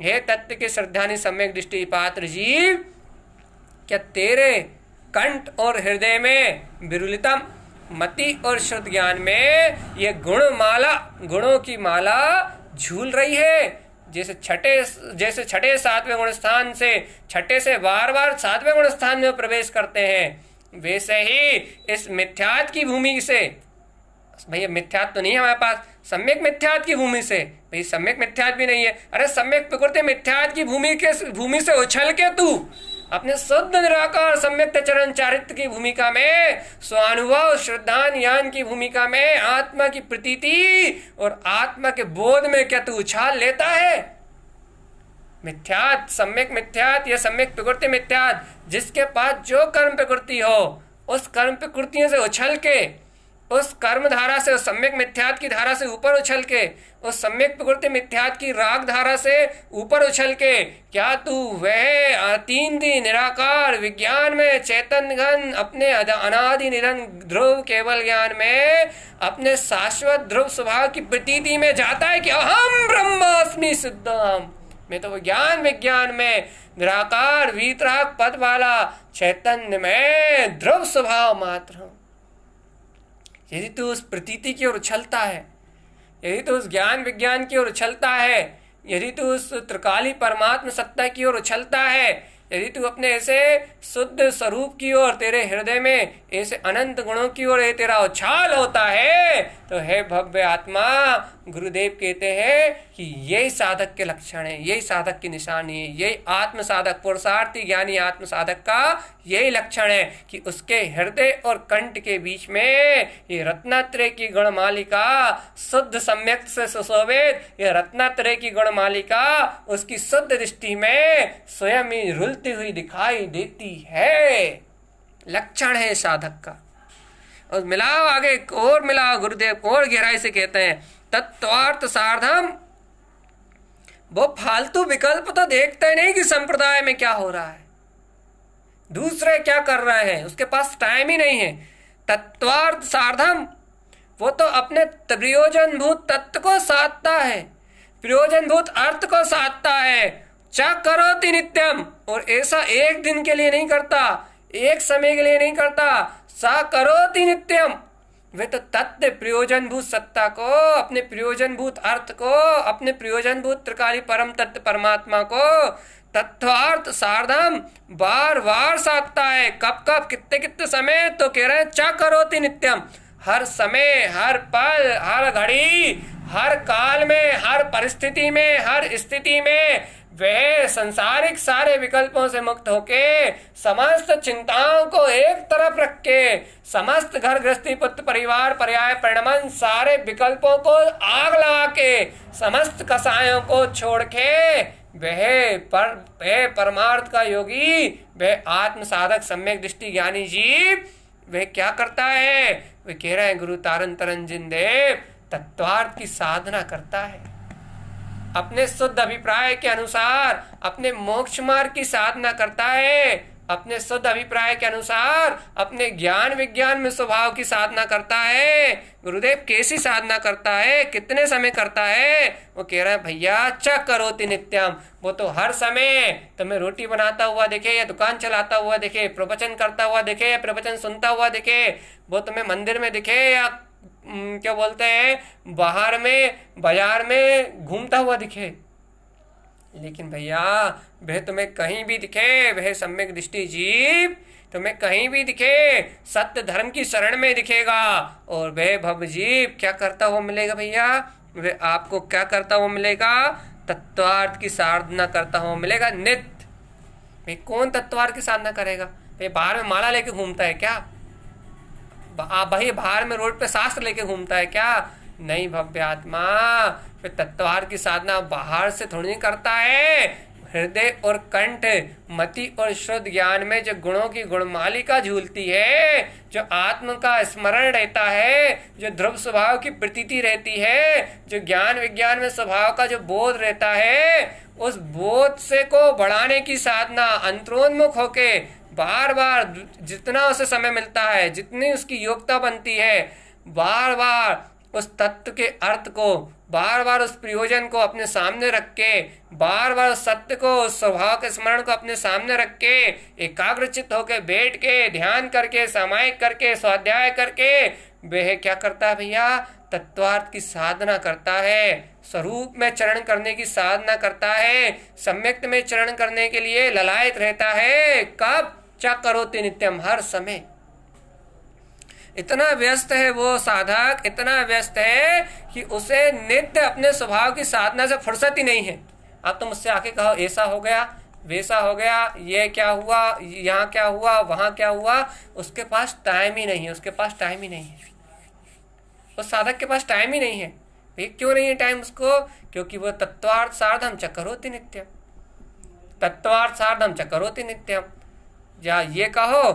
हे तत्व के श्रद्धानी सम्यक दृष्टि पात्र जीव, क्या तेरे कंठ और हृदय में विरुलितम मति और शुद्ध ज्ञान में ये गुण माला, गुणों की माला झूल रही है? जैसे छठे सातवें गुण स्थान से, छठे से बार बार सातवें गुण स्थान में प्रवेश करते हैं, वैसे ही इस मिथ्यात की भूमि से, भैया मिथ्यात तो नहीं है हमारे पास, सम्यक मिथ्यात की भूमि से, भाई सम्यक मिथ्यात भी नहीं है, अरे सम्यक प्रकृति मिथ्यात की भूमि से उछल के तू अपने शुद्ध निराकार सम्यक चरण चारित्र की भूमिका में, स्वानुभव श्रद्धान ज्ञान की भूमिका में, आत्मा की प्रतीति और आत्मा के बोध में क्या तू उछाल लेता है? मिथ्यात, सम्यक मिथ्यात या सम्यक प्रकृति मिथ्यात, जिसके पास जो कर्म प्रकृति हो उस कर्म प्रकृतियों से उछल के उस कर्म धारा से, उस सम्यक मिथ्यात्व की धारा से ऊपर उछल के, उस सम्यक प्रकृति मिथ्यात्व की राग धारा से ऊपर उछल के, क्या तू वह अतीन्द्रिय निराकार विज्ञान में चैतन्य घन अपने अनादि निरंतर ध्रुव केवल ज्ञान में अपने शाश्वत ध्रुव स्वभाव की प्रतीति में जाता है कि अहम ब्रह्मास्मि शुद्धम, मैं तो ज्ञान विज्ञान में निराकार वीतराग पद वाला चैतन्य में ध्रुव स्वभाव मात्र हूं। यदि तू उस प्रतीति की ओर उछलता है, यदि तू उस ज्ञान विज्ञान की ओर उछलता है, यदि तू उस त्रिकाली परमात्म सत्ता की ओर उछलता है, यदि तू अपने ऐसे शुद्ध स्वरूप की ओर, तेरे हृदय में ऐसे अनंत गुणों की ओर तेरा उछाल होता है, तो हे भव्य आत्मा, गुरुदेव कहते हैं कि यही साधक के लक्षण है, यही साधक की निशानी है, यही आत्म साधक, पुरुषार्थी ज्ञानी आत्म साधक का यही लक्षण है कि उसके हृदय और कंठ के बीच में ये रत्नात्रय की गुणमालिका शुद्ध सम्यक से सुशोभित, ये रत्नात्रय की गुणमालिका उसकी शुद्ध दृष्टि में स्वयं ही रुलती हुई दिखाई देती है। लक्षण है साधक का। और मिलाओ आगे और मिलाओ, गुरुदेव और गहराई से कहते हैं तत्वार्थ सार्धम। वो फालतू विकल्प तो देखते नहीं कि संप्रदाय में क्या हो रहा है, दूसरे क्या कर रहे हैं, उसके पास टाइम ही नहीं है। तत्वार्थ सार्धम, वो तो अपने प्रयोजनभूत तत्व को साधता है, प्रयोजनभूत अर्थ को साधता है। च करोति नित्यम, और ऐसा एक दिन के लिए नहीं करता, एक समय के लिए नहीं करता, सा करोति नित्यम। वे तो तत्व प्रयोजनभूत सत्ता को, अपने प्रयोजनभूत अर्थ को, अपने प्रयोजनभूत त्रिकाली परम तत्व परमात्मा को तत्वार्थ सार्धम बार बार साधता है। कब कब, कितने कितने समय, तो कह रहे हैं च करोति नित्यम, हर समय, हर पल, हर घड़ी, हर काल में, हर परिस्थिति में, हर स्थिति में वह संसारिक सारे विकल्पों से मुक्त होके, समस्त चिंताओं को एक तरफ रख के, समस्त घर गृहस्थी पुत्र परिवार पर्याय परिणमन सारे विकल्पों को आग लगा के, समस्त कसायों को छोड़ के वह परमार्थ का योगी, वह आत्म साधक सम्यक दृष्टि ज्ञानी जीव, वह क्या करता है? वे कह रहे हैं गुरु तारन तरंजिन देव, तत्वार्थ की साधना करता है, अपने शुद्ध अभिप्राय के अनुसार अपने मोक्ष मार्ग की साधना करता है, अपने शुद्ध अभिप्राय के अनुसार अपने ज्ञान विज्ञान में स्वभाव की साधना करता है। गुरुदेव कैसी साधना करता है, कितने समय करता है? वो कह रहा है भैया च करोति नित्यम। वो तो हर समय तुम्हें रोटी बनाता हुआ दिखे या दुकान चलाता हुआ दिखे, प्रवचन करता हुआ दिखे या प्रवचन सुनता हुआ दिखे, वो तुम्हें मंदिर में दिखे या क्या बोलते हैं बाहर में बाजार में घूमता हुआ दिखे, लेकिन भैया वह तुम्हें कहीं भी दिखे, वह सम्यक दृष्टि जीव तुम्हें कहीं भी दिखे सत्य धर्म की शरण में दिखेगा। और वह भव जीव क्या करता हुआ मिलेगा भैया? वह आपको क्या करता हुआ मिलेगा? तत्वार्थ की साधना करता हुआ मिलेगा नित्य। भाई कौन तत्वार्थ की साधना करेगा? भाई बाहर में माला लेके घूमता है क्या? भाई बाहर में रोड पे शास्त्र लेके घूमता है क्या? नहीं भव्य आत्मा, फिर तत्वार्थ की साधना बाहर से थोड़ी नहीं करता है, हृदय और कंठ मति और शुद्ध ज्ञान में जो गुणों की गुणमालिका झूलती है, जो आत्म का स्मरण रहता है, जो ध्रुव स्वभाव की प्रतीति रहती है, जो ज्ञान विज्ञान में स्वभाव का जो बोध रहता है, उस बोध से को बढ़ाने की साधना अंतरोन्मुख होके बार बार जितना उसे समय मिलता है, जितनी उसकी योग्यता बनती है, बार बार उस तत्व के अर्थ को, बार बार उस प्रयोजन को अपने सामने रख के, बार बार उस सत्य को, उस स्वभाव के स्मरण को अपने सामने रख के, एकाग्रचित्त होकर बैठ के ध्यान करके सामायिक करके स्वाध्याय करके वह क्या करता है भैया? तत्वार्थ की साधना करता है, स्वरूप में चरण करने की साधना करता है, सम्यक्त में चरण करने के लिए ललायत रहता है। कब? च करोति नित्यम, हर समय। इतना व्यस्त है वो साधक, इतना व्यस्त है कि उसे नित्य अपने स्वभाव की साधना से फुर्सत ही नहीं है। आप तो मुझसे आके कहो ऐसा हो गया, वैसा हो गया, ये क्या हुआ, यहाँ क्या हुआ, वहाँ क्या हुआ, उसके पास टाइम ही नहीं है, उसके पास टाइम ही नहीं है, उस साधक के पास टाइम ही नहीं है। भाई क्यों नहीं है टाइम उसको? क्योंकि वो तत्वार्थ सार्धम च करोति नित्यम, तत्वार्थ सार्धम च करोति नित्यम। या ये कहो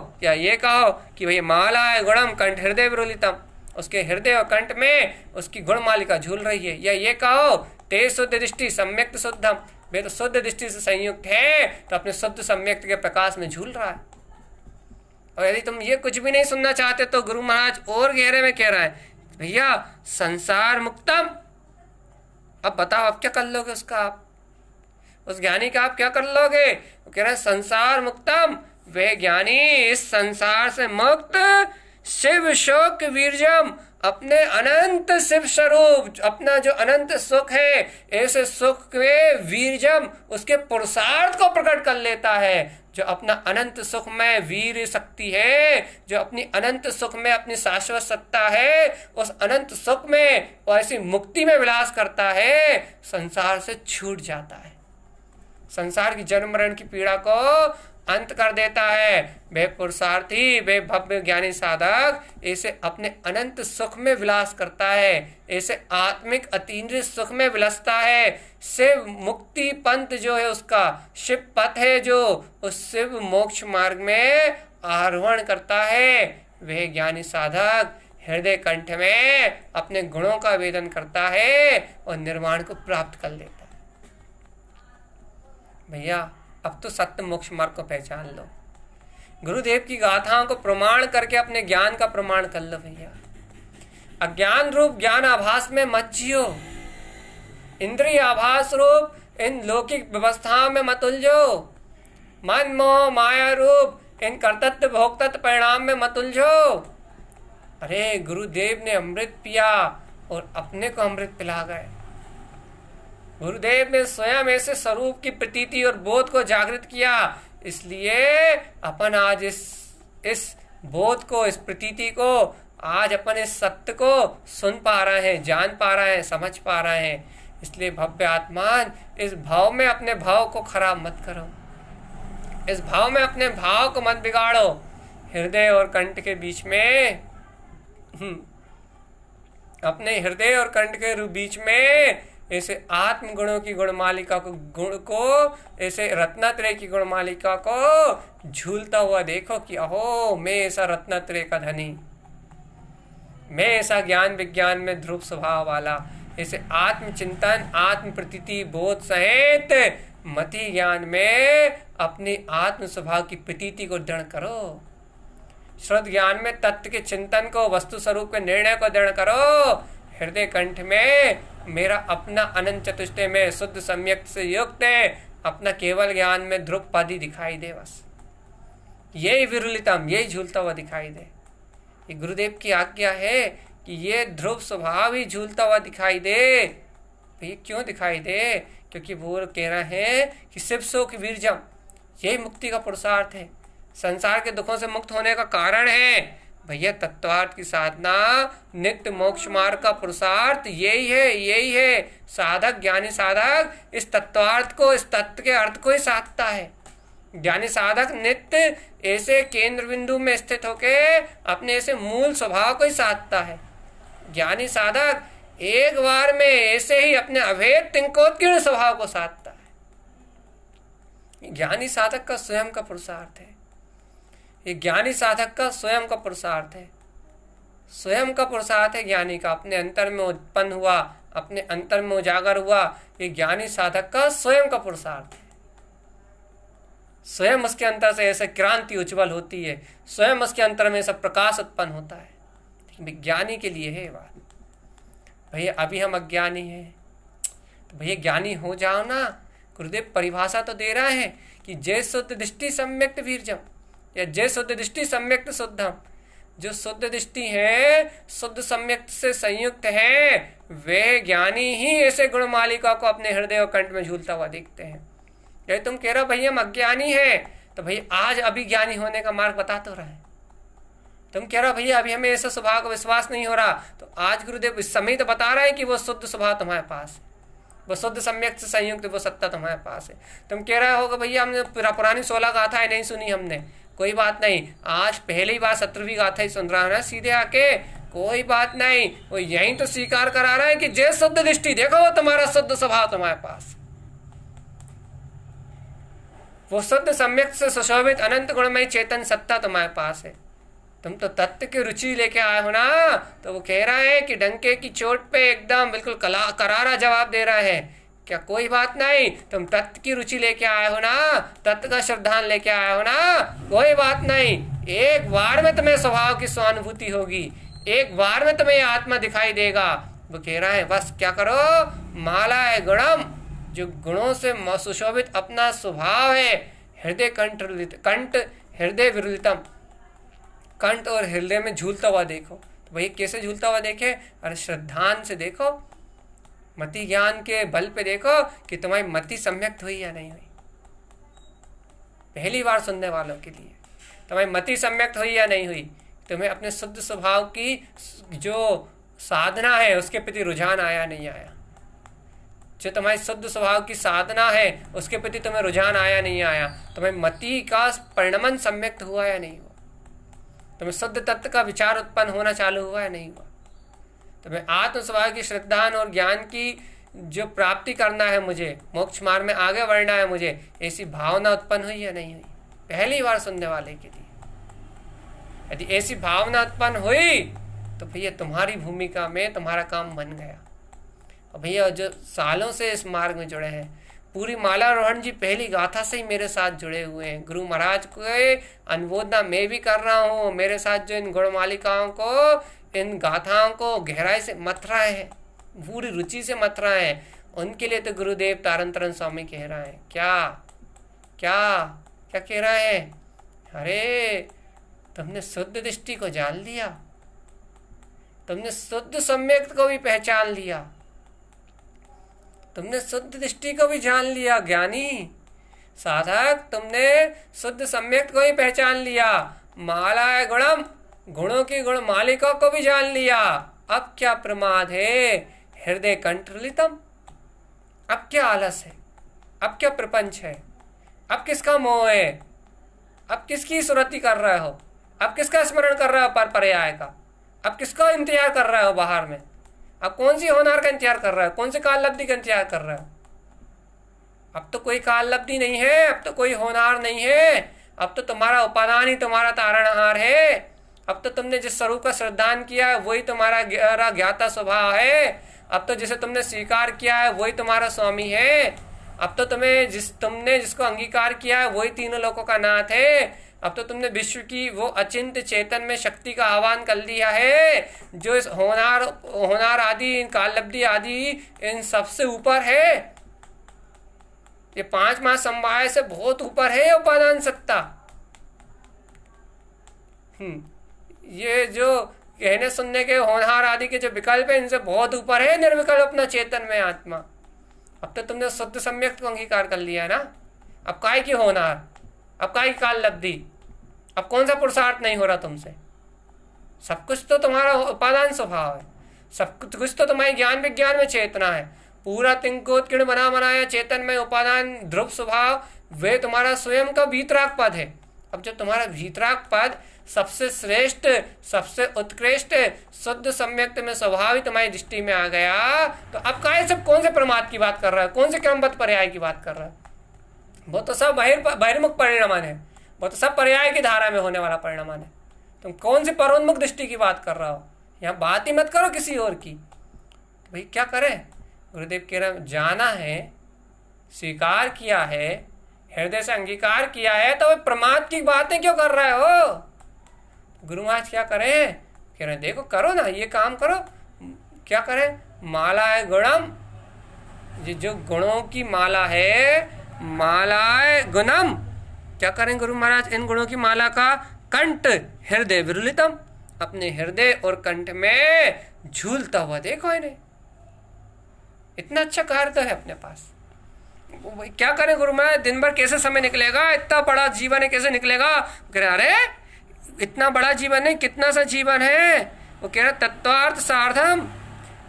कि भाई माला है गुणम कंठ हृदय विरोलितम, उसके हृदय और कंठ में उसकी गुणमालिका झूल रही है। या ये कहो ते शुद्ध दृष्टि सम्यक्त शुद्धम, वे तो शुद्ध दृष्टि से संयुक्त है तो अपने शुद्ध सम्यक्त के प्रकाश में झूल रहा है। और यदि तुम ये कुछ भी नहीं सुनना चाहते तो गुरु महाराज और गहरे में कह रहा है, भैया संसार मुक्तम। अब बताओ आप क्या कर लोगे उसका, आप उस ज्ञानी का आप क्या कर लोगे? वो कह रहे हैं संसार मुक्तम, वह ज्ञानी इस संसार से मुक्त शिव शोक वीरजम, अपने अनंत शिव स्वरूप, अपना जो अनंत सुख है, ऐसे सुख के वीरजम उसके पुरुषार्थ को प्रकट कर लेता है। जो अपना अनंत सुख में वीर शक्ति है, जो अपनी अनंत सुख में अपनी शाश्वत सत्ता है, उस अनंत सुख में वो ऐसी मुक्ति में विलास करता है, संसार से छूट जाता है, संसार की जन्म मरण की पीड़ा को अंत कर देता है। वे पुरुषार्थी, वे भव्य ज्ञानी साधक ऐसे अपने अनंत सुख में विलास करता है, ऐसे आत्मिक अतीन्द्रिय सुख में विलसता है। शिव मुक्ति पंथ जो है उसका, शिव पथ है जो उस शिव मोक्ष मार्ग में आरोहण करता है। वह ज्ञानी साधक हृदय कंठ में अपने गुणों का वेदन करता है और निर्वाण को प्राप्त कर लेता है। भैया अब तो सत्य मोक्ष मार्ग को पहचान लो, गुरुदेव की गाथाओं को प्रमाण करके अपने ज्ञान का प्रमाण कर लो। भैया अज्ञान रूप ज्ञान आभास में मत जियो, इंद्रिय आभास रूप इन लौकिक व्यवस्थाओं में मत उलझो, मन मोह माया रूप इन कर्तव्य भोक्तत्व परिणाम में मत उलझो। अरे गुरुदेव ने अमृत पिया और अपने को अमृत पिला गए। गुरुदेव ने स्वयं ऐसे स्वरूप की प्रतीति और बोध को जागृत किया, इसलिए अपन आज इस बोध को, इस प्रतीति को, आज अपन इस सत्य को सुन पा रहे हैं, जान पा रहे हैं, समझ पा रहे हैं। इसलिए भव्य आत्मान इस भाव में अपने भाव को खराब मत करो, इस भाव में अपने भाव को मत बिगाड़ो। हृदय और कंठ के बीच में अपने हृदय और कंठ के बीच में ऐसे आत्म गुणों की गुणमालिका को, गुण को, ऐसे रत्नत्रय की गुणमालिका को झूलता हुआ देखो कि अहो मैं ऐसा रत्नत्रय का धनी, मैं ऐसा ज्ञान विज्ञान में ध्रुव स्वभाव वाला, ऐसे आत्मचिंतन आत्म प्रतीति बोध सहित मति ज्ञान में अपनी आत्म स्वभाव की प्रतीति को दृढ़ करो। श्रुत ज्ञान में तत्व के चिंतन को, वस्तु स्वरूप के निर्णय को दृढ़ करो। हृदय कंठ में मेरा अपना अनंत चतुष्टय में शुद्ध सम्यक से युक्त है, अपना केवल ज्ञान में ध्रुव पद ही दिखाई दे, बस यही विरुलितम, यही झूलता हुआ दिखाई दे। ये गुरुदेव की आज्ञा है कि ये ध्रुव स्वभाव ही झूलता हुआ दिखाई दे। ये क्यों दिखाई दे? क्योंकि वो कह रहे हैं कि शिव शोक वीरजम, यही मुक्ति का पुरुषार्थ है, संसार के दुखों से मुक्त होने का कारण है। भैया तत्वार्थ की साधना, नित्य मोक्ष मार्ग का पुरुषार्थ यही है, यही है। साधक, ज्ञानी साधक इस तत्वार्थ को, इस तत्व के अर्थ को ही साधता है। ज्ञानी साधक नित्य ऐसे केंद्र बिंदु में स्थित होके अपने ऐसे मूल स्वभाव को ही साधता है। ज्ञानी साधक एक बार में ऐसे ही अपने अभेद तिंकोत्कीर्ण स्वभाव को साधता है। ज्ञानी साधक का स्वयं का पुरुषार्थ है, ये ज्ञानी साधक का स्वयं का पुरुषार्थ है, स्वयं का पुरुषार्थ है ज्ञानी का, अपने अंतर में उत्पन्न हुआ, अपने अंतर में उजागर हुआ। ये ज्ञानी साधक का स्वयं का पुरुषार्थ है। स्वयं उसके अंतर से ऐसे क्रांति उज्ज्वल होती है, स्वयं उसके अंतर में ऐसा प्रकाश उत्पन्न होता है। विज्ञानी के लिए है बात। भैया अभी हम अज्ञानी हैं, तो भैया ज्ञानी हो जाओ ना। गुरुदेव परिभाषा तो दे रहे हैं कि जय शुद्ध दृष्टि सम्यक्त वीरजम, या जय शुद्ध दृष्टि सम्यक्त शुद्धम। जो शुद्ध दृष्टि है, शुद्ध सम्यक्त से संयुक्त है, वे ज्ञानी ही ऐसे गुणमालिका को अपने हृदय और कंठ में झूलता हुआ देखते हैं। यदि तुम कह रहे हो भैया हम अज्ञानी है, तो भैया आज अभी ज्ञानी होने का मार्ग बता तो रहा है। तुम कह रहे हो भैया अभी हमें ऐसा स्वभाव का विश्वास नहीं हो रहा, तो आज गुरुदेव इस समय तो बता रहे हैं कि वो शुद्ध स्वभाव तुम्हारे पास है, वो शुद्ध सम्यक से संयुक्त वो सत्ता तुम्हारे पास है। तुम कह रहे होगा भैया हमने पुरानी 16 गाथाएं नहीं सुनी हमने, कोई बात नहीं, आज पहली बार 17वीं गाथा ही सुन रहा है ना सीधे आके, कोई बात नहीं। वो यही तो स्वीकार करा रहा है कि जय शुद्ध दृष्टि, देखो वो तुम्हारा शुद्ध स्वभाव तुम्हारे पास, वो शुद्ध सम्यक से सुशोभित अनंत गुणमय चेतन सत्ता तुम्हारे पास है। तुम तो तत्व की रुचि लेके आए हो ना। तो वो कह रहा है कि डंके की चोट पे एकदम बिल्कुल करारा जवाब दे रहा है, क्या कोई बात नहीं, तुम तत्व की रुचि लेके आए हो ना, तत्व का श्रद्धान लेके आए हो ना, कोई बात नहीं, एक बार में तुम्हें स्वभाव की स्वानुभूति होगी, एक बार में तुम्हें आत्मा दिखाई देगा। वो कह रहा है बस क्या करो, माला है गुणम, जो गुणों से सुशोभित अपना स्वभाव है, हृदय कंठ हृदय विरुलितम, कंठ और हृदय में झूलता हुआ देखो। तो वही कैसे झूलता हुआ देखे, अरे श्रद्धान से देखो, मति ज्ञान के बल पे देखो कि तुम्हारी मति सम्यक्त हुई या नहीं हुई। पहली बार सुनने वालों के लिए, तुम्हारी मति सम्यक्त हुई या नहीं हुई, तुम्हें अपने शुद्ध स्वभाव की जो साधना है उसके प्रति रुझान आया नहीं आया, जो तुम्हारी शुद्ध स्वभाव की साधना है उसके प्रति तुम्हें रुझान आया नहीं आया, तुम्हें मति का परिणमन सम्यक्त हुआ या नहीं हुआ, तुम्हें शुद्ध तत्व का विचार उत्पन्न होना चालू हुआ या नहीं हुआ, तुम्हें आत्म स्वभाव की श्रद्धान और ज्ञान की जो प्राप्ति करना है, मुझे मोक्ष मार्ग में आगे बढ़ना है, मुझे ऐसी भावना उत्पन्न हुई या नहीं हुई। पहली बार सुनने वाले के लिए यदि ऐसी भावना उत्पन्न हुई तो भैया तुम्हारी भूमिका में तुम्हारा काम बन गया। और भैया जो सालों से इस मार्ग में जुड़े हैं, पूरी माला रोहन जी पहली गाथा से ही मेरे साथ जुड़े हुए हैं, गुरु महाराज को अनुमोदना मैं भी कर रहा हूँ, मेरे साथ जो इन गुण मालिकाओं को, इन गाथाओं को गहराई से मथ रहे हैं, पूरी रुचि से मथ रहे हैं, उनके लिए तो गुरुदेव तारण तरन स्वामी कह रहे हैं, क्या क्या क्या कह रहे हैं, अरे तुमने शुद्ध दृष्टि को जान लिया, तुमने शुद्ध सम्यक्त को भी पहचान लिया, तुमने शुद्ध दृष्टि को भी जान लिया, ज्ञानी साधक तुमने शुद्ध सम्यक्त को भी पहचान लिया, माला गुणम, गुणों की गुण मालिका को भी जान लिया, अब क्या प्रमाद है, हृदय कंठलितम, अब क्या आलस है, अब क्या प्रपंच है, अब किसका मोह है, अब किसकी सुरति कर रहे हो, अब किसका स्मरण कर रहे हो पर पर्याय का, अब किसका इंतजार कर रहे हो बाहर में, अब कौन सी होनार का इंतजार कर रहा है, कौन सी काल लब्धि का इंतजार कर रहा है। अब तो कोई काल लब्धि नहीं है, अब तो कोई होनार नहीं है, अब तो तुम्हारा उपादान ही तुम्हारा तारणहार है, अब तो तुमने जिस स्वरूप का श्रद्धान किया है वही तुम्हारा ज्ञाता स्वभाव है, अब तो जिसे तुमने स्वीकार किया है वही तुम्हारा स्वामी है, अब तो तुमने जिसको अंगीकार किया है वही तीनों लोकों का नाथ है, अब तो तुमने विश्व की वो अचिंत चेतन में शक्ति का आह्वान कर लिया है, जो इस होनार आदि, इन काल लब्धि आदि इन सबसे ऊपर है, ये 5 महासमवाय से बहुत ऊपर है उपादान सत्ता। ये जो कहने सुनने के होनहार आदि के जो विकल्प है इनसे बहुत ऊपर है निर्विकल्प अपना चेतन में आत्मा। अब तो तुमने शुद्ध सम्यक को अंगीकार कर लिया ना, अब काय की होनहार, अब काय की काल लब्धि, अब कौन सा पुरुषार्थ नहीं हो रहा तुमसे, सब कुछ तो तुम्हारा उपादान स्वभाव है, सब कुछ तो तुम्हारी ज्ञान विज्ञान में चेतना है, पूरा तिंकोत्कीर्ण बना बनाया चेतन में उपादान ध्रुव स्वभाव वे तुम्हारा स्वयं का भीतराग पद है। अब जब तुम्हारा भीतराग पद सबसे श्रेष्ठ, सबसे उत्कृष्ट शुद्ध सम्यक्त में स्वभाव ही तुम्हारी दृष्टि में आ गया, तो अब का सब कौन से प्रमाद की बात कर रहा है, कौन से क्रमबद्ध पर्याय की बात कर रहा है, वो तो सब बहिर्मुख परिणामन है, वो तो सब पर्याय की धारा में होने वाला परिणामन है। तुम कौन सी परोन्मुख दृष्टि की बात कर रहा हो, यहाँ बात ही मत करो किसी और की। भाई क्या करें, गुरुदेव कह रहे जाना है, स्वीकार किया है, हृदय से अंगीकार किया है, तो प्रमाद की बातें क्यों कर रहे हो। गुरु महाराज क्या करें, कह रहे देखो करो ना, ये काम करो, क्या करें, माला है गुणम, जो गुणों की माला है, माला है गुणम, क्या करें गुरु महाराज, इन गुणों की माला का कंठ हृदय विरुलितम, अपने हृदय और कंठ में झूलता हुआ देखो इन्हें, इतना अच्छा कार्य तो है अपने पास। क्या करें गुरु महाराज, दिन भर कैसे समय निकलेगा, इतना बड़ा जीवन है कैसे निकलेगा। कह रहे अरे इतना बड़ा जीवन है, कितना सा जीवन है। वो कह रहा तत्वार्थ साधम,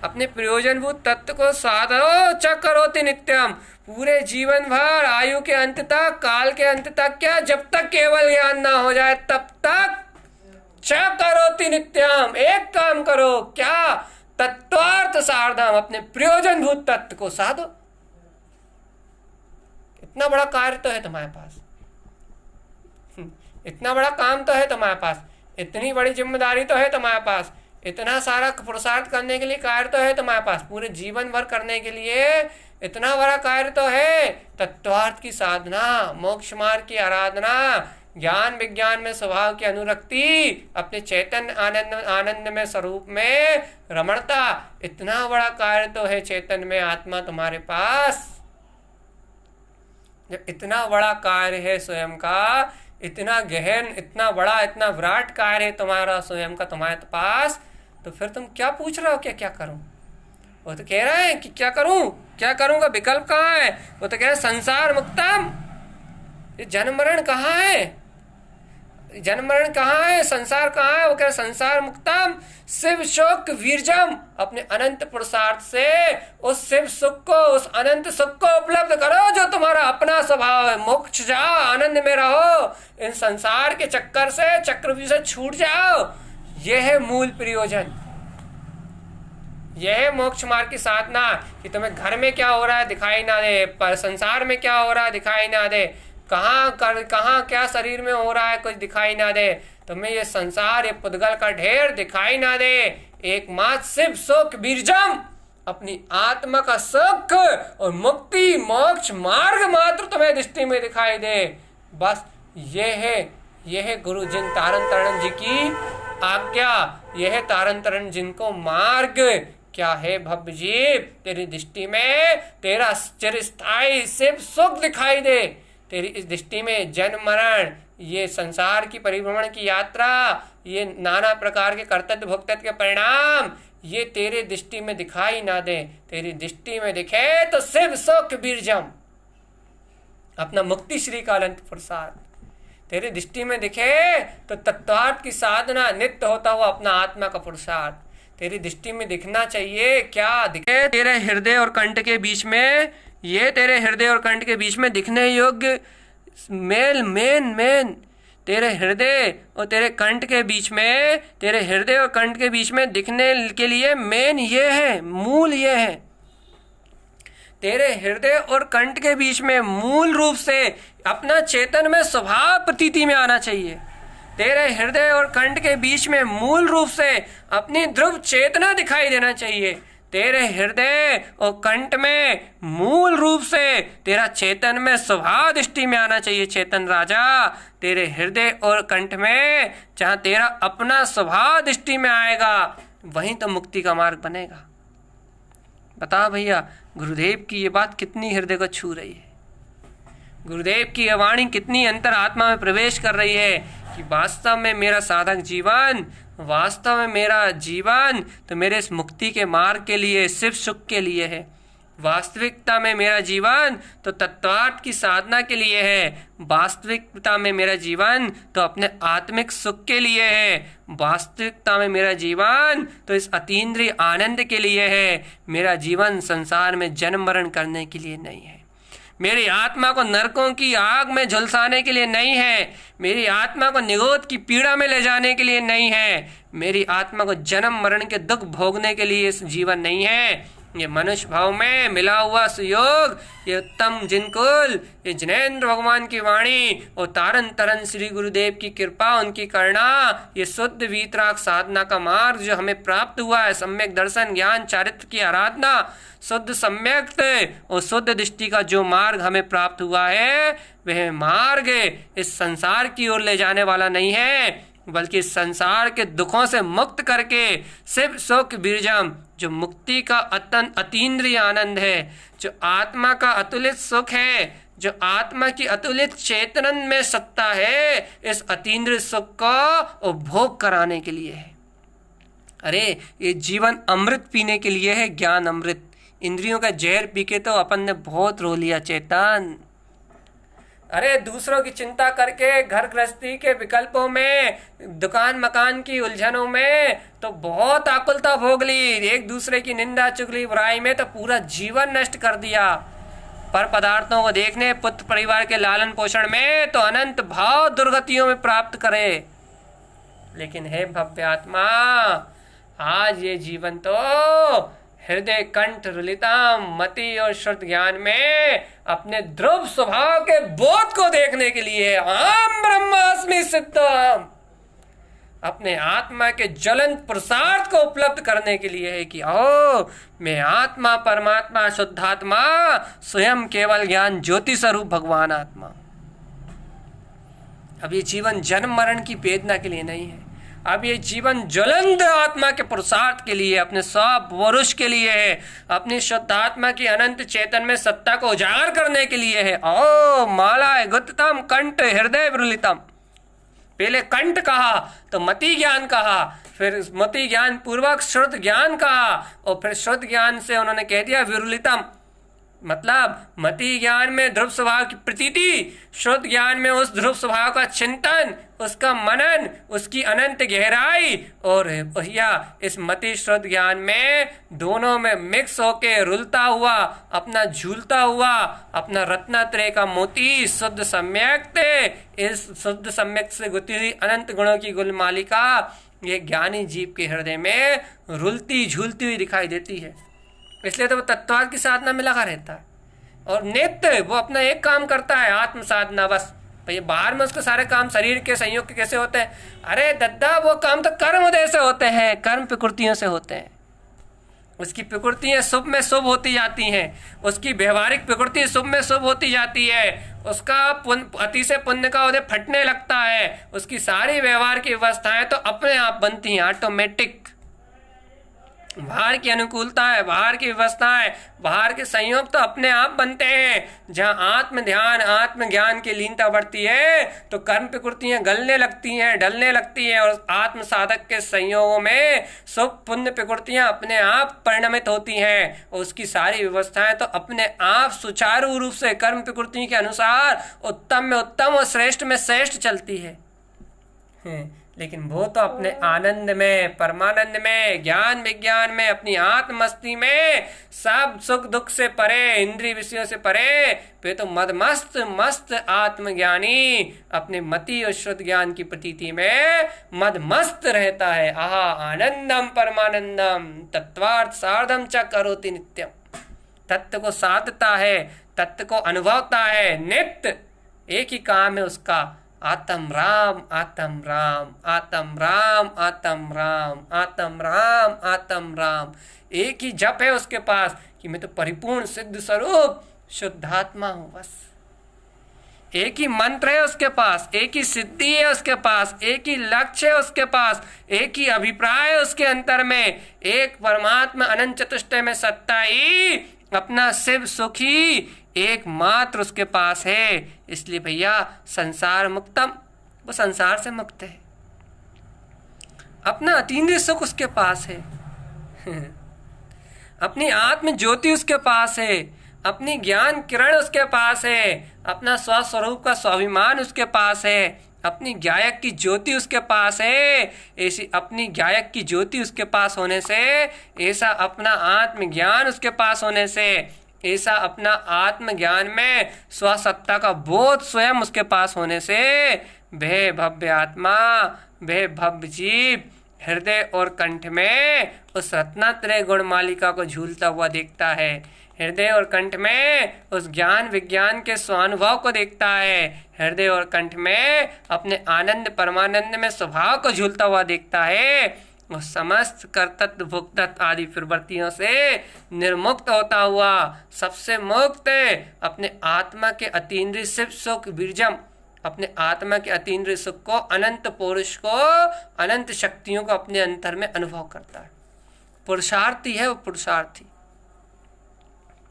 अपने प्रयोजनभूत तत्व को साधो च करोति नित्यम, पूरे जीवन भर आयु के अंत तक, काल के अंत तक, क्या जब तक केवल ज्ञान ना हो जाए तब तक च करोति नित्यम, एक काम करो, क्या तत्वार्थ साधम, अपने प्रयोजनभूत तत्व को साधो। इतना बड़ा कार्य तो है तुम्हारे पास, इतना बड़ा काम तो है तुम्हारे पास, इतनी बड़ी जिम्मेदारी तो है तुम्हारे पास, इतना सारा पुरुषार्थ करने के लिए कार्य तो है तुम्हारे पास, पूरे जीवन भर करने के लिए इतना बड़ा कार्य तो है। तत्वार्थ की साधना, मोक्ष मार्ग की आराधना, ज्ञान विज्ञान में स्वभाव की अनुरक्ति, अपने चैतन्य आनंद में स्वरूप में रमणता, इतना बड़ा कार्य तो है चेतन में आत्मा तुम्हारे पास। जब इतना बड़ा कार्य है स्वयं का, इतना गहन, इतना बड़ा, इतना विराट कार्य है तुम्हारा स्वयं का तुम्हारे पास, तो फिर तुम क्या पूछ रहे हो क्या करूं? वो तो कह रहे हैं कि क्या करूं, क्या करूंगा, विकल्प कहाँ है? वो तो कह रहे संसार मुक्तम, ये जन्म मरण कहाँ है, जन्म मरण कहाँ है, संसार कहाँ है? वो कह रहे संसार मुक्तम शिव शोक वीरजम, अपने अनंत पुरुषार्थ से उस शिव सुख को, उस अनंत सुख को उपलब्ध करो जो तुम्हारा अपना स्वभाव है। मोक्ष जाओ, आनंद में रहो, इन संसार के चक्कर से, चक्रव्यूह से छूट जाओ। यह है मूल प्रयोजन, यह है मोक्ष मार्ग की साधना। कि तुम्हें घर में क्या हो रहा है दिखाई ना दे, पर संसार में क्या हो रहा है दिखाई ना दे, कहाँ क्या शरीर में हो रहा है कुछ दिखाई ना दे, तुम्हें ये संसार, ये पुद्गल का ढेर दिखाई ना दे। एकमात्र शिव सुख बीरजम, अपनी आत्मा का सुख और मुक्ति मोक्ष मार्ग मात्र तुम्हें दृष्टि में दिखाई दे। बस ये है गुरु जिन तारण तरण जी की आज्ञा, यह है तारण तरण जिनको मार्ग। क्या है भव्य जीव, तेरी दृष्टि में तेरा चिरस्थायी शिव सुख दिखाई दे, तेरी इस दृष्टि में जन्म मरण, ये संसार की परिभ्रमण की यात्रा, ये नाना प्रकार के कर्तव्य भोक्तव्य के परिणाम, ये तेरे दृष्टि में दिखाई ना दे। तेरी दृष्टि में दिखे तो शिव सुख बीरजम, अपना मुक्ति श्री का अनंत पुरुषार्थ तेरी दृष्टि में दिखे तो तत्वार्थ की साधना, नित्य होता हुआ अपना आत्मा का पुरुषार्थ तेरी दृष्टि में दिखना चाहिए। क्या दिखे? तेरे हृदय और कंठ के बीच में, ये तेरे हृदय और कंठ के बीच में दिखने योग्य मेन तेरे हृदय और तेरे कंठ के बीच में, तेरे हृदय और कंठ के बीच में दिखने के लिए मेन ये है, मूल ये है। तेरे हृदय और कंठ के बीच में मूल रूप से अपना चेतन में स्वभाव प्रतीति में आना चाहिए। तेरे हृदय और कंठ के बीच में मूल रूप से अपनी ध्रुव चेतना दिखाई देना चाहिए। तेरे हृदय और कंठ में मूल रूप से तेरा चेतन में स्वभाव दृष्टि में आना चाहिए। चेतन राजा, तेरे हृदय और कंठ में जहाँ तेरा अपना स्वभाव दृष्टि में आएगा, वहीं तो मुक्ति का मार्ग बनेगा। बता भैया, गुरुदेव की ये बात कितनी हृदय को छू रही है, गुरुदेव की यह वाणी कितनी अंतर आत्मा में प्रवेश कर रही है कि वास्तव में मेरा साधक जीवन, वास्तव में मेरा जीवन तो मेरे इस मुक्ति के मार्ग के लिए, शिव सुख के लिए है। वास्तविकता में मेरा जीवन तो तत्वार्थ की साधना के लिए है। वास्तविकता में मेरा जीवन तो अपने आत्मिक सुख के लिए है। वास्तविकता में मेरा जीवन तो इस अतीन्द्रिय आनंद के लिए है। मेरा जीवन संसार में जन्म मरण करने के लिए नहीं है। मेरी आत्मा को नरकों की आग में झुलसाने के लिए नहीं है। मेरी आत्मा को निगोद की पीड़ा में ले जाने के लिए नहीं है। मेरी आत्मा को जन्म मरण के दुख भोगने के लिए इस जीवन नहीं है। ये मनुष्य भाव में मिला हुआ सुयोग, ये उत्तम जिनकुल, ये जिनेंद्र भगवान की वाणी और तारन तरन श्री गुरुदेव की कृपा, उनकी करुणा, ये शुद्ध वीतराग साधना का मार्ग जो हमें प्राप्त हुआ है, सम्यक दर्शन ज्ञान चारित्र की आराधना, शुद्ध सम्यक और शुद्ध दृष्टि का जो मार्ग हमें प्राप्त हुआ है, वह मार्ग इस संसार की ओर ले जाने वाला नहीं है, बल्कि संसार के दुखों से मुक्त करके शिव सुख बीरजम, जो मुक्ति का अतीन्द्रिय आनंद है, जो आत्मा का अतुलित सुख है, जो आत्मा की अतुलित चेतन में सत्ता है, इस अतीन्द्रिय सुख को उपभोग कराने के लिए है। अरे ये जीवन अमृत पीने के लिए है, ज्ञान अमृत। इंद्रियों का जहर पी के तो अपन ने बहुत रो लिया चेतन। अरे दूसरों की चिंता करके, घर गृहस्थी के विकल्पों में, दुकान मकान की उलझनों में तो बहुत आकुलता भोग ली। एक दूसरे की निंदा चुगली बुराई में तो पूरा जीवन नष्ट कर दिया। पर पदार्थों को देखने, पुत्र परिवार के लालन पोषण में तो अनंत भाव दुर्गतियों में प्राप्त करे। लेकिन हे भव्य आत्मा, आज ये जीवन तो हृदय कंठ ललिताम मति और श्रुत ज्ञान में अपने ध्रुव स्वभाव के बोध को देखने के लिए, अहम ब्रह्मास्मि सिद्धम, अपने आत्मा के ज्वलंत पुरुषार्थ को उपलब्ध करने के लिए है कि ओ मैं आत्मा परमात्मा शुद्धात्मा स्वयं केवल ज्ञान ज्योति स्वरूप भगवान आत्मा। अब ये जीवन जन्म मरण की वेदना के लिए नहीं है, अब ये जीवन ज्वलंत आत्मा के पुरुषार्थ के लिए, अपने सब पुरुष के लिए है, अपनी शुद्ध आत्मा की अनंत चेतन में सत्ता को उजागर करने के लिए है। ओ माला गुप्ततम कंठ हृदय विरुलितम, पहले कंठ कहा तो मति ज्ञान कहा, फिर मति ज्ञान पूर्वक श्रुत ज्ञान कहा, और फिर श्रुत ज्ञान से उन्होंने कह दिया विरुलितम, मतलब मति ज्ञान में ध्रुव स्वभाव की प्रतीति, श्रुत ज्ञान में उस ध्रुव स्वभाव का चिंतन, उसका मनन, उसकी अनंत गहराई, और भैया इस मति श्रुत ज्ञान में दोनों में मिक्स होके रुलता हुआ, अपना झूलता हुआ, अपना रत्नत्रय का मोती शुद्ध सम्यक थे, इस शुद्ध सम्यक से गुती हुई अनंत गुणों की गुलमालिका ये ज्ञानी जीव के हृदय में रुलती झूलती हुई दिखाई देती है। इसलिए तो वो तत्वाद की साधना में लगा रहता है, और नित्य वो अपना एक काम करता है, आत्म साधना बस। भाई बाहर में उसके सारे काम शरीर के संयोग के कैसे होते हैं? अरे दद्दा वो काम तो कर्म उदय से होते हैं, कर्म प्रकृतियों से होते हैं। उसकी प्रकृतियां शुभ में शुभ होती जाती हैं, उसकी व्यवहारिक प्रकृति शुभ में शुभ होती जाती है, उसका अति से पुण्य का उदय फटने लगता है, उसकी सारी व्यवहार की व्यवस्थाएं तो अपने आप बनती हैं, ऑटोमेटिक। बाहर की अनुकूलता है, बाहर की व्यवस्था है, बाहर के संयोग तो अपने आप बनते हैं। जहाँ आत्म ध्यान आत्म ज्ञान की लीनता बढ़ती है तो कर्म प्रकृतियां गलने लगती हैं, ढलने लगती हैं, और आत्म साधक के संयोगों में शुभ पुण्य प्रकृतियां अपने आप परिणमित होती हैं, और उसकी सारी व्यवस्थाएं तो अपने आप सुचारू रूप से कर्म प्रकृति के अनुसार उत्तम में उत्तम और श्रेष्ठ में श्रेष्ठ चलती है। लेकिन वो तो अपने आनंद में, परमानंद में, ज्ञान विज्ञान में, अपनी आत्मस्ती में, सब सुख दुख से परे, इंद्रिय विषयों से परे, वे तो मदमस्त मस्त आत्मज्ञानी अपने मति और शुद्ध ज्ञान की प्रतीति में मदमस्त रहता है। आहा आनंदम परमानंदम तत्वार्थ सार्धम च करोति नित्यम, तत्व को साधता है, तत्व को अनुभवता है, नित्य एक ही काम है उसका, आत्म राम आत्म राम आत्म राम आत्म राम आत्म राम आत्म राम। एक ही जप है उसके पास कि मैं तो परिपूर्ण सिद्ध स्वरूप शुद्धात्मा हूं, बस एक ही मंत्र है उसके पास, एक ही सिद्धि है उसके पास, एक ही लक्ष्य है उसके पास, एक ही अभिप्राय है उसके अंतर में, एक परमात्मा अनंत चतुष्टय में सत्ता ही अपना शिव सुखी एकमात्र उसके पास है। इसलिए भैया संसार मुक्तम, वो संसार से मुक्त है, अपना अतीन्द्रिय सुख उसके पास है अपनी आत्म ज्योति उसके पास है, अपनी ज्ञान किरण उसके पास है, अपना स्वस्वरूप का स्वाभिमान उसके पास है, अपनी गायक की ज्योति उसके पास है। ऐसी अपनी गायक की ज्योति उसके पास होने से, ऐसा अपना आत्मज्ञान उसके पास होने से, ऐसा अपना आत्मज्ञान में स्वसत्ता का बोध स्वयं उसके पास होने से, वह भव्य आत्मा, वह भव्य जीव हृदय और कंठ में उस रत्नात्रय गुण मालिका को झूलता हुआ देखता है, हृदय और कंठ में उस ज्ञान विज्ञान के स्वानुभव को देखता है, हृदय और कंठ में अपने आनंद परमानंद में स्वभाव को झूलता हुआ देखता है, और समस्त कर्तृत्व भुक्तत्व आदि प्रवृत्तियों से निर्मुक्त होता हुआ सबसे मुक्त अपने आत्मा के अतीन्द्रिय शिव सुख बीर्जम, अपने आत्मा के अतीन्द्रिय सुख को, अनंत पुरुष को, अनंत शक्तियों को अपने अंतर में अनुभव करता है। पुरुषार्थी है वो, पुरुषार्थी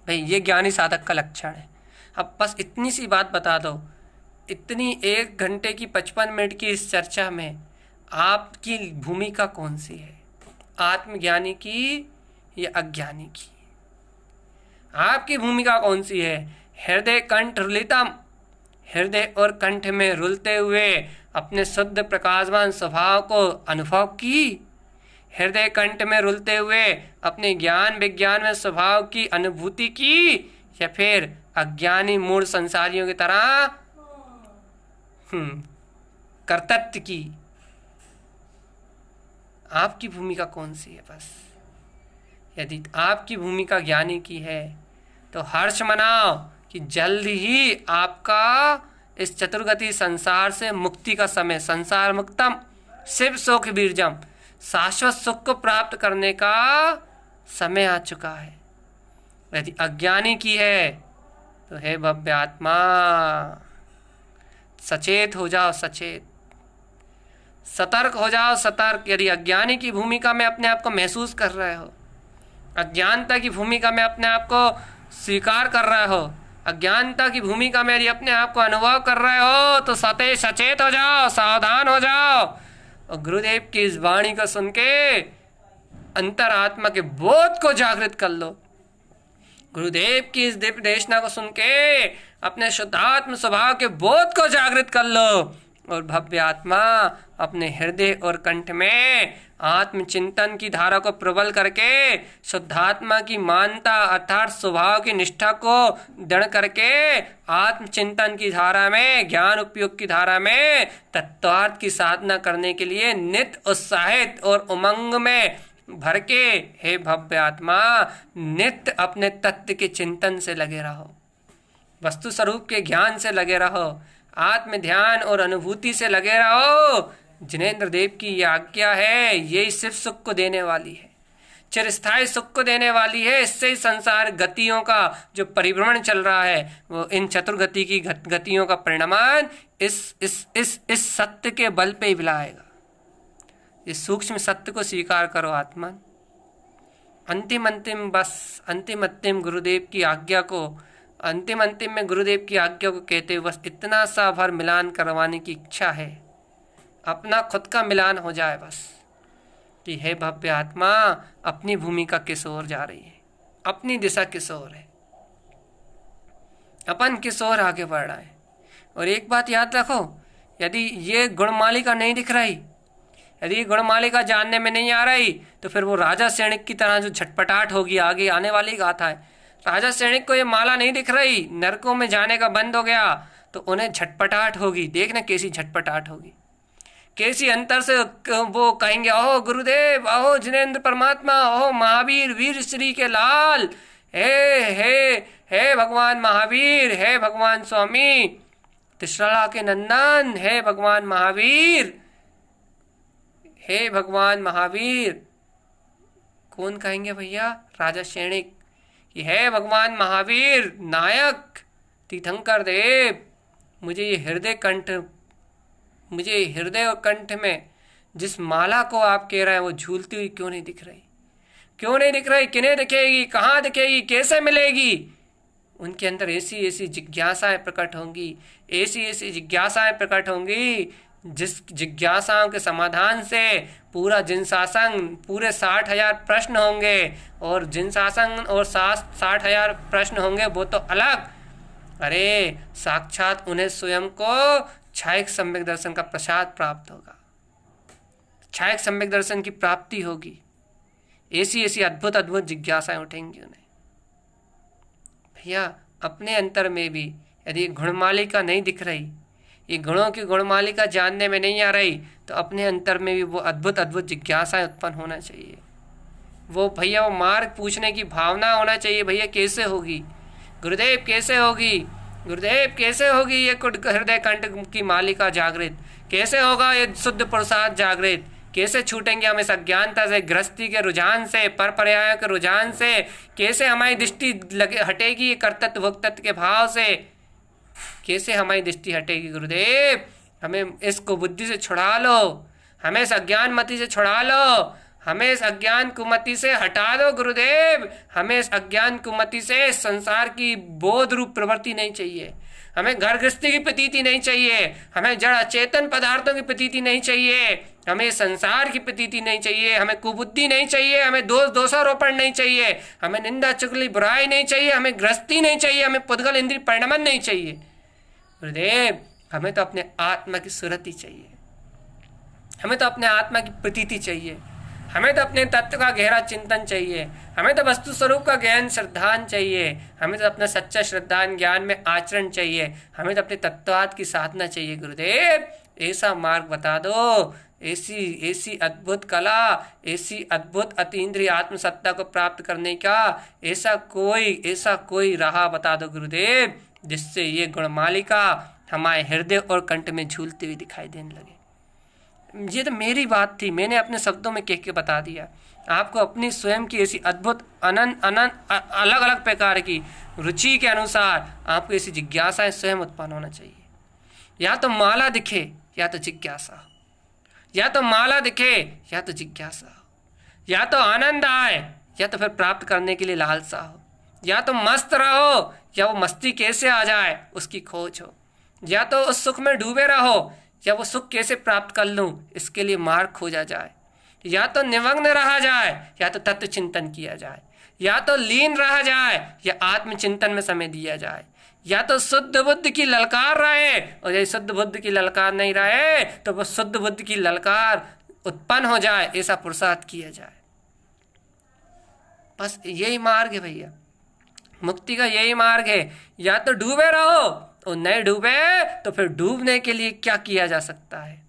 भाई, ये ज्ञानी साधक का लक्षण है। अब बस इतनी सी बात बता दो, इतनी 1 घंटे की 55 मिनट की इस चर्चा में आपकी भूमिका कौन सी है, आत्मज्ञानी की या अज्ञानी की? आपकी भूमिका कौन सी है? हृदय कंठ रुलितम, हृदय और कंठ में रुलते हुए अपने शुद्ध प्रकाशवान स्वभाव को अनुभव की, हृदय कंठ में रुलते हुए अपने ज्ञान विज्ञान में स्वभाव की अनुभूति की, या फिर अज्ञानी मूढ़ संसारियों की तरह कर्तृत्व की? आपकी भूमिका कौन सी है? बस यदि आपकी भूमिका ज्ञानी की है तो हर्ष मनाओ कि जल्द ही आपका इस चतुर्गति संसार से मुक्ति का समय, संसार मुक्तम, शिव सुख बीरजम, शाश्वत सुख को प्राप्त करने का समय आ चुका है। यदि अज्ञानी की है तो हे भव्य आत्मा, सचेत हो जाओ, सचेत, सतर्क हो जाओ, सतर्क। यदि अज्ञानी की भूमिका में अपने आप को महसूस कर रहे हो, अज्ञानता की भूमिका में अपने आप को स्वीकार कर रहे हो, अज्ञानता की भूमिका में यदि अपने आप को अनुभव कर रहे हो, तो सचेत हो जाओ, सावधान हो जाओ। और गुरुदेव की इस वाणी को सुन के अंतरात्मा के बोध को जागृत कर लो। गुरुदेव की इस दिव्य देशना को सुन के अपने शुद्धात्म स्वभाव के बोध को जागृत कर लो। और भव्य आत्मा अपने हृदय और कंठ में आत्मचिंतन की धारा को प्रबल करके शुद्धात्मा की मानता अर्थात स्वभाव की निष्ठा को दृढ़ करके आत्मचिंतन की धारा में, ज्ञान उपयोग की धारा में तत्वार्थ की साधना करने के लिए नित्य उत्साहित और उमंग में भर के हे भव्य आत्मा नित्य अपने तत्व के चिंतन से लगे रहो, वस्तु स्वरूप के ज्ञान से लगे रहो, आत्म ध्यान और अनुभूति से लगे रहो। जिनेंद्र देव की यह आज्ञा है, यही सिर्फ सुख को देने वाली है, चिरस्थायी सुख को देने वाली है। इससे ही संसार गतियों का जो परिभ्रमण चल रहा है, वो इन चतुर्गति की गतियों का परिणाम इस सत्य के बल पे ही मिलाएगा। इस सूक्ष्म सत्य को स्वीकार करो आत्मा। अंतिम गुरुदेव की आज्ञा को, अंतिम में गुरुदेव की आज्ञा को कहते हुए बस इतना सा भर मिलान करवाने की इच्छा है, अपना खुद का मिलान हो जाए बस, कि हे भव्य आत्मा अपनी भूमिका किस ओर जा रही है, अपनी दिशा किस ओर है, अपन किस ओर आगे बढ़ रहा है। और एक बात याद रखो, यदि ये गुणमालिका नहीं दिख रही, यदि गुणमालिका जानने में नहीं आ रही, तो फिर वो राजा सैनिक की तरह जो झटपटाहट होगी आगे आने वाली गाथा है। राजा सैनिक को ये माला नहीं दिख रही, नरकों में जाने का बंद हो गया, तो उन्हें झटपटाहट होगी। देखना कैसी झटपटाहट होगी, कैसी अंतर से वो कहेंगे, ओहो गुरुदेव, ओहो जिनेंद्र परमात्मा, ओहो महावीर, वीर श्री के लाल, हे भगवान महावीर, हे भगवान स्वामी त्रिशला के नंदन, हे भगवान महावीर, हे भगवान महावीर। कौन कहेंगे भैया? राजा सैनिक कि हे भगवान महावीर, नायक तीर्थंकर देव, मुझे हृदय और कंठ में जिस माला को आप कह रहे हैं वो झूलती हुई क्यों नहीं दिख रही? क्यों नहीं दिख रही? किन्हें दिखेगी? कहाँ दिखेगी? कैसे मिलेगी? उनके अंदर ऐसी जिज्ञासाएं प्रकट होंगी, ऐसी जिज्ञासाएं प्रकट होंगी जिस जिज्ञासाओं के समाधान से पूरा जिनशासन, पूरे 60,000 प्रश्न होंगे। और जिनशासन और 60,000 प्रश्न होंगे वो तो अलग, अरे साक्षात उन्हें स्वयं को छायक सम्यक दर्शन का प्रसाद प्राप्त होगा, छायक सम्यक दर्शन की प्राप्ति होगी। ऐसी अद्भुत जिज्ञासाएं उठेंगी उन्हें। भैया अपने अंतर में भी यदि गुणमालिका नहीं दिख रही, ये गुणों की गुणमालिका जानने में नहीं आ रही, तो अपने अंतर में भी वो अद्भुत जिज्ञासाएं उत्पन्न होना चाहिए। वो भैया वो मार्ग पूछने की भावना होना चाहिए। भैया कैसे होगी गुरुदेव, कैसे होगी गुरुदेव, कैसे होगी ये हृदय कंठ की मालिका जागृत, कैसे होगा ये शुद्ध प्रसाद जागृत, कैसे छूटेंगे हम इस अज्ञानता से, गृहस्थी के रुझान से, पर पर्यायों के रुझान से, कैसे हमारी दृष्टि हटेगी कर्तृत्व भोक्तृत्व के भाव से, कैसे हमारी दृष्टि हटेगी गुरुदेव? हमें इसको बुद्धि से छुड़ा लो, हमें इस अज्ञान मति से छुड़ा लो, हमें इस अज्ञान कुमति से हटा दो गुरुदेव। हमें इस अज्ञान कुमति से संसार की बोध रूप प्रवृत्ति नहीं चाहिए, हमें घर गृहस्थी की प्रतीति नहीं चाहिए, हमें जड़ अचेतन पदार्थों की प्रतीति नहीं चाहिए, हमें संसार की प्रतीति नहीं चाहिए, हमें कुबुद्धि नहीं चाहिए, हमें दोषारोपण नहीं चाहिए, हमें निंदा चुगली बुराई नहीं चाहिए, हमें गृहस्थी नहीं चाहिए, हमें पुद्गल इंद्रिय परिणमन नहीं चाहिए गुरुदेव। हमें तो अपने आत्मा की सुरति चाहिए, हमें तो अपने आत्मा की प्रतीति चाहिए, हमें तो अपने तत्व का गहरा चिंतन चाहिए, हमें तो वस्तु स्वरूप का ज्ञान श्रद्धान चाहिए, हमें तो अपना सच्चा श्रद्धान ज्ञान में आचरण चाहिए, हमें तो अपने तत्वार्थ की साधना चाहिए गुरुदेव। ऐसा मार्ग बता दो, ऐसी अद्भुत कला, ऐसी अद्भुत अतीन्द्रिय आत्मसत्ता को प्राप्त करने का ऐसा कोई राह बता दो गुरुदेव, जिससे ये गुणमालिका हमारे हृदय और कंठ में झूलती हुई दिखाई देने लगे। ये तो मेरी बात थी, मैंने अपने शब्दों में कह के बता दिया। आपको अपनी स्वयं की ऐसी अद्भुत अनंत अनंत अलग अलग प्रकार की रुचि के अनुसार आपको ऐसी जिज्ञासाएं स्वयं उत्पन्न होना चाहिए। या तो माला दिखे या तो जिज्ञासा, या तो माला दिखे या तो जिज्ञासा, या तो आनंद आए या तो फिर प्राप्त करने के लिए लालसा हो, या तो मस्त रहो या वो मस्ती कैसे आ जाए उसकी खोज हो, या तो उस सुख में डूबे रहो या वो सुख कैसे प्राप्त कर लूं इसके लिए मार्ग खोजा जाए, या तो निमग्न रहा जाए या तो तत्व चिंतन किया जाए, या तो लीन रहा जाए या आत्मचिंतन में समय दिया जाए, या तो शुद्ध बुद्ध की ललकार रहे, और यदि शुद्ध बुद्ध की ललकार नहीं रहे तो वह शुद्ध बुद्ध की ललकार उत्पन्न हो जाए, ऐसा पुरुषार्थ किया जाए। बस यही मार्ग है भैया, मुक्ति का यही मार्ग है। या तो डूबे रहो और नहीं डूबे तो फिर डूबने के लिए क्या किया जा सकता है,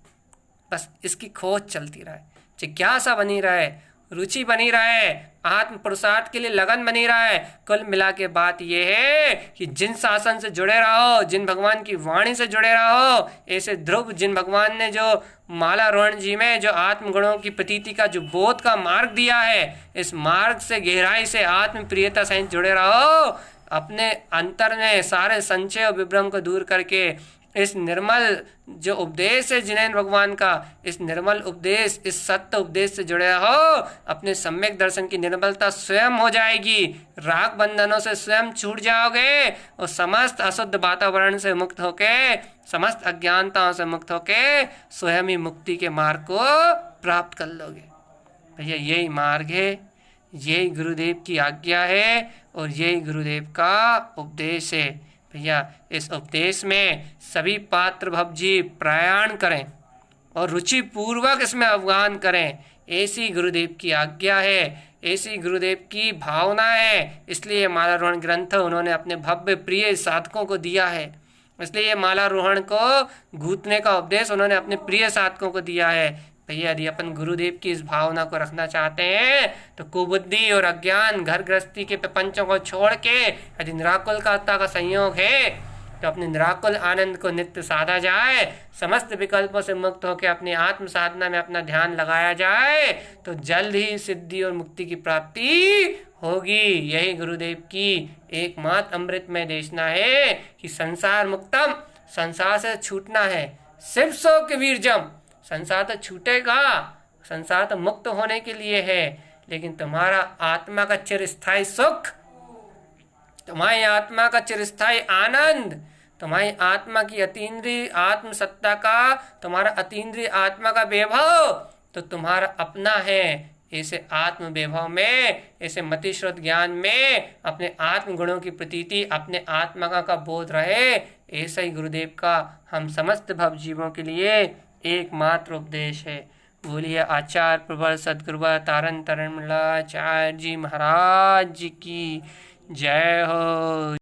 बस इसकी खोज चलती रहे, जिज्ञासा बनी रहे, रुचि बनी रहे, आत्म पुरुषार्थ के लिए लगन बनी रहे। कुल मिला के बात यह है कि जिन शासन से जुड़े रहो, जिन भगवान की वाणी से जुड़े रहो, ऐसे ध्रुव जिन भगवान ने जो माला रोहण जी में जो आत्मगुणों की प्रतीति का जो बोध का मार्ग दिया है, इस मार्ग से गहराई से आत्म प्रियता सहित जुड़े रहो। अपने अंतर में सारे संशय और विभ्रम को दूर करके इस निर्मल जो उपदेश है जिनेन्द्र भगवान का, इस निर्मल उपदेश, इस सत्य उपदेश से जुड़े रहो। अपने सम्यक दर्शन की निर्मलता स्वयं हो जाएगी, राग बंधनों से स्वयं छूट जाओगे और समस्त अशुद्ध वातावरण से मुक्त होके, समस्त अज्ञानताओं से मुक्त होके स्वयं ही मुक्ति के मार्ग को प्राप्त कर लोगे। भैया यही मार्ग है, यही गुरुदेव की आज्ञा है और यही गुरुदेव का उपदेश है। भैया इस उपदेश में सभी पात्र भवजीव प्रयाण करें और रुचि पूर्वक इसमें अवगान करें, ऐसी गुरुदेव की आज्ञा है, ऐसी गुरुदेव की भावना है। इसलिए मालारोहण ग्रंथ उन्होंने अपने भव्य प्रिय साधकों को दिया है, इसलिए ये मालारोहण को गूंथने का उपदेश उन्होंने अपने प्रिय साधकों को दिया है। भैया यदि अपन गुरुदेव की इस भावना को रखना चाहते हैं तो कुबुद्धि और अज्ञान घर गृहस्थी के प्रपंचों को छोड़ के यदि निराकुलता का संयोग है तो अपने निराकुल आनंद को नित्य साधा जाए, समस्त विकल्पों से मुक्त होकर अपनी आत्म साधना में अपना ध्यान लगाया जाए तो जल्द ही सिद्धि और मुक्ति की प्राप्ति होगी। यही गुरुदेव की एकमात्र अमृतमय देशना है कि संसार मुक्तम, संसार से छूटना है, शिव शोक वीरजम, संसार तो छूटेगा, संसार तो मुक्त होने के लिए है, लेकिन तुम्हारा आत्मा का चिरस्थायी सुख, तुम्हारी आत्मा का चिरस्थायी आनंद, तुम्हारी आत्मा की अतीन्द्रिय आत्म सत्ता का, तुम्हारा अतीन्द्रिय आत्मा का वैभव तो तुम्हारा अपना है। ऐसे आत्म वैभव में, ऐसे मतिश्रुत ज्ञान में अपने आत्म गुणों की प्रतीति, अपने आत्मा का बोध रहे, ऐसा ही गुरुदेव का हम समस्त भव जीवों के लिए एकमात्र उपदेश है। बोलिए आचार्य प्रबल सदगुरुवर तारण तरणमलाचार्य जी महाराज जी की जय हो।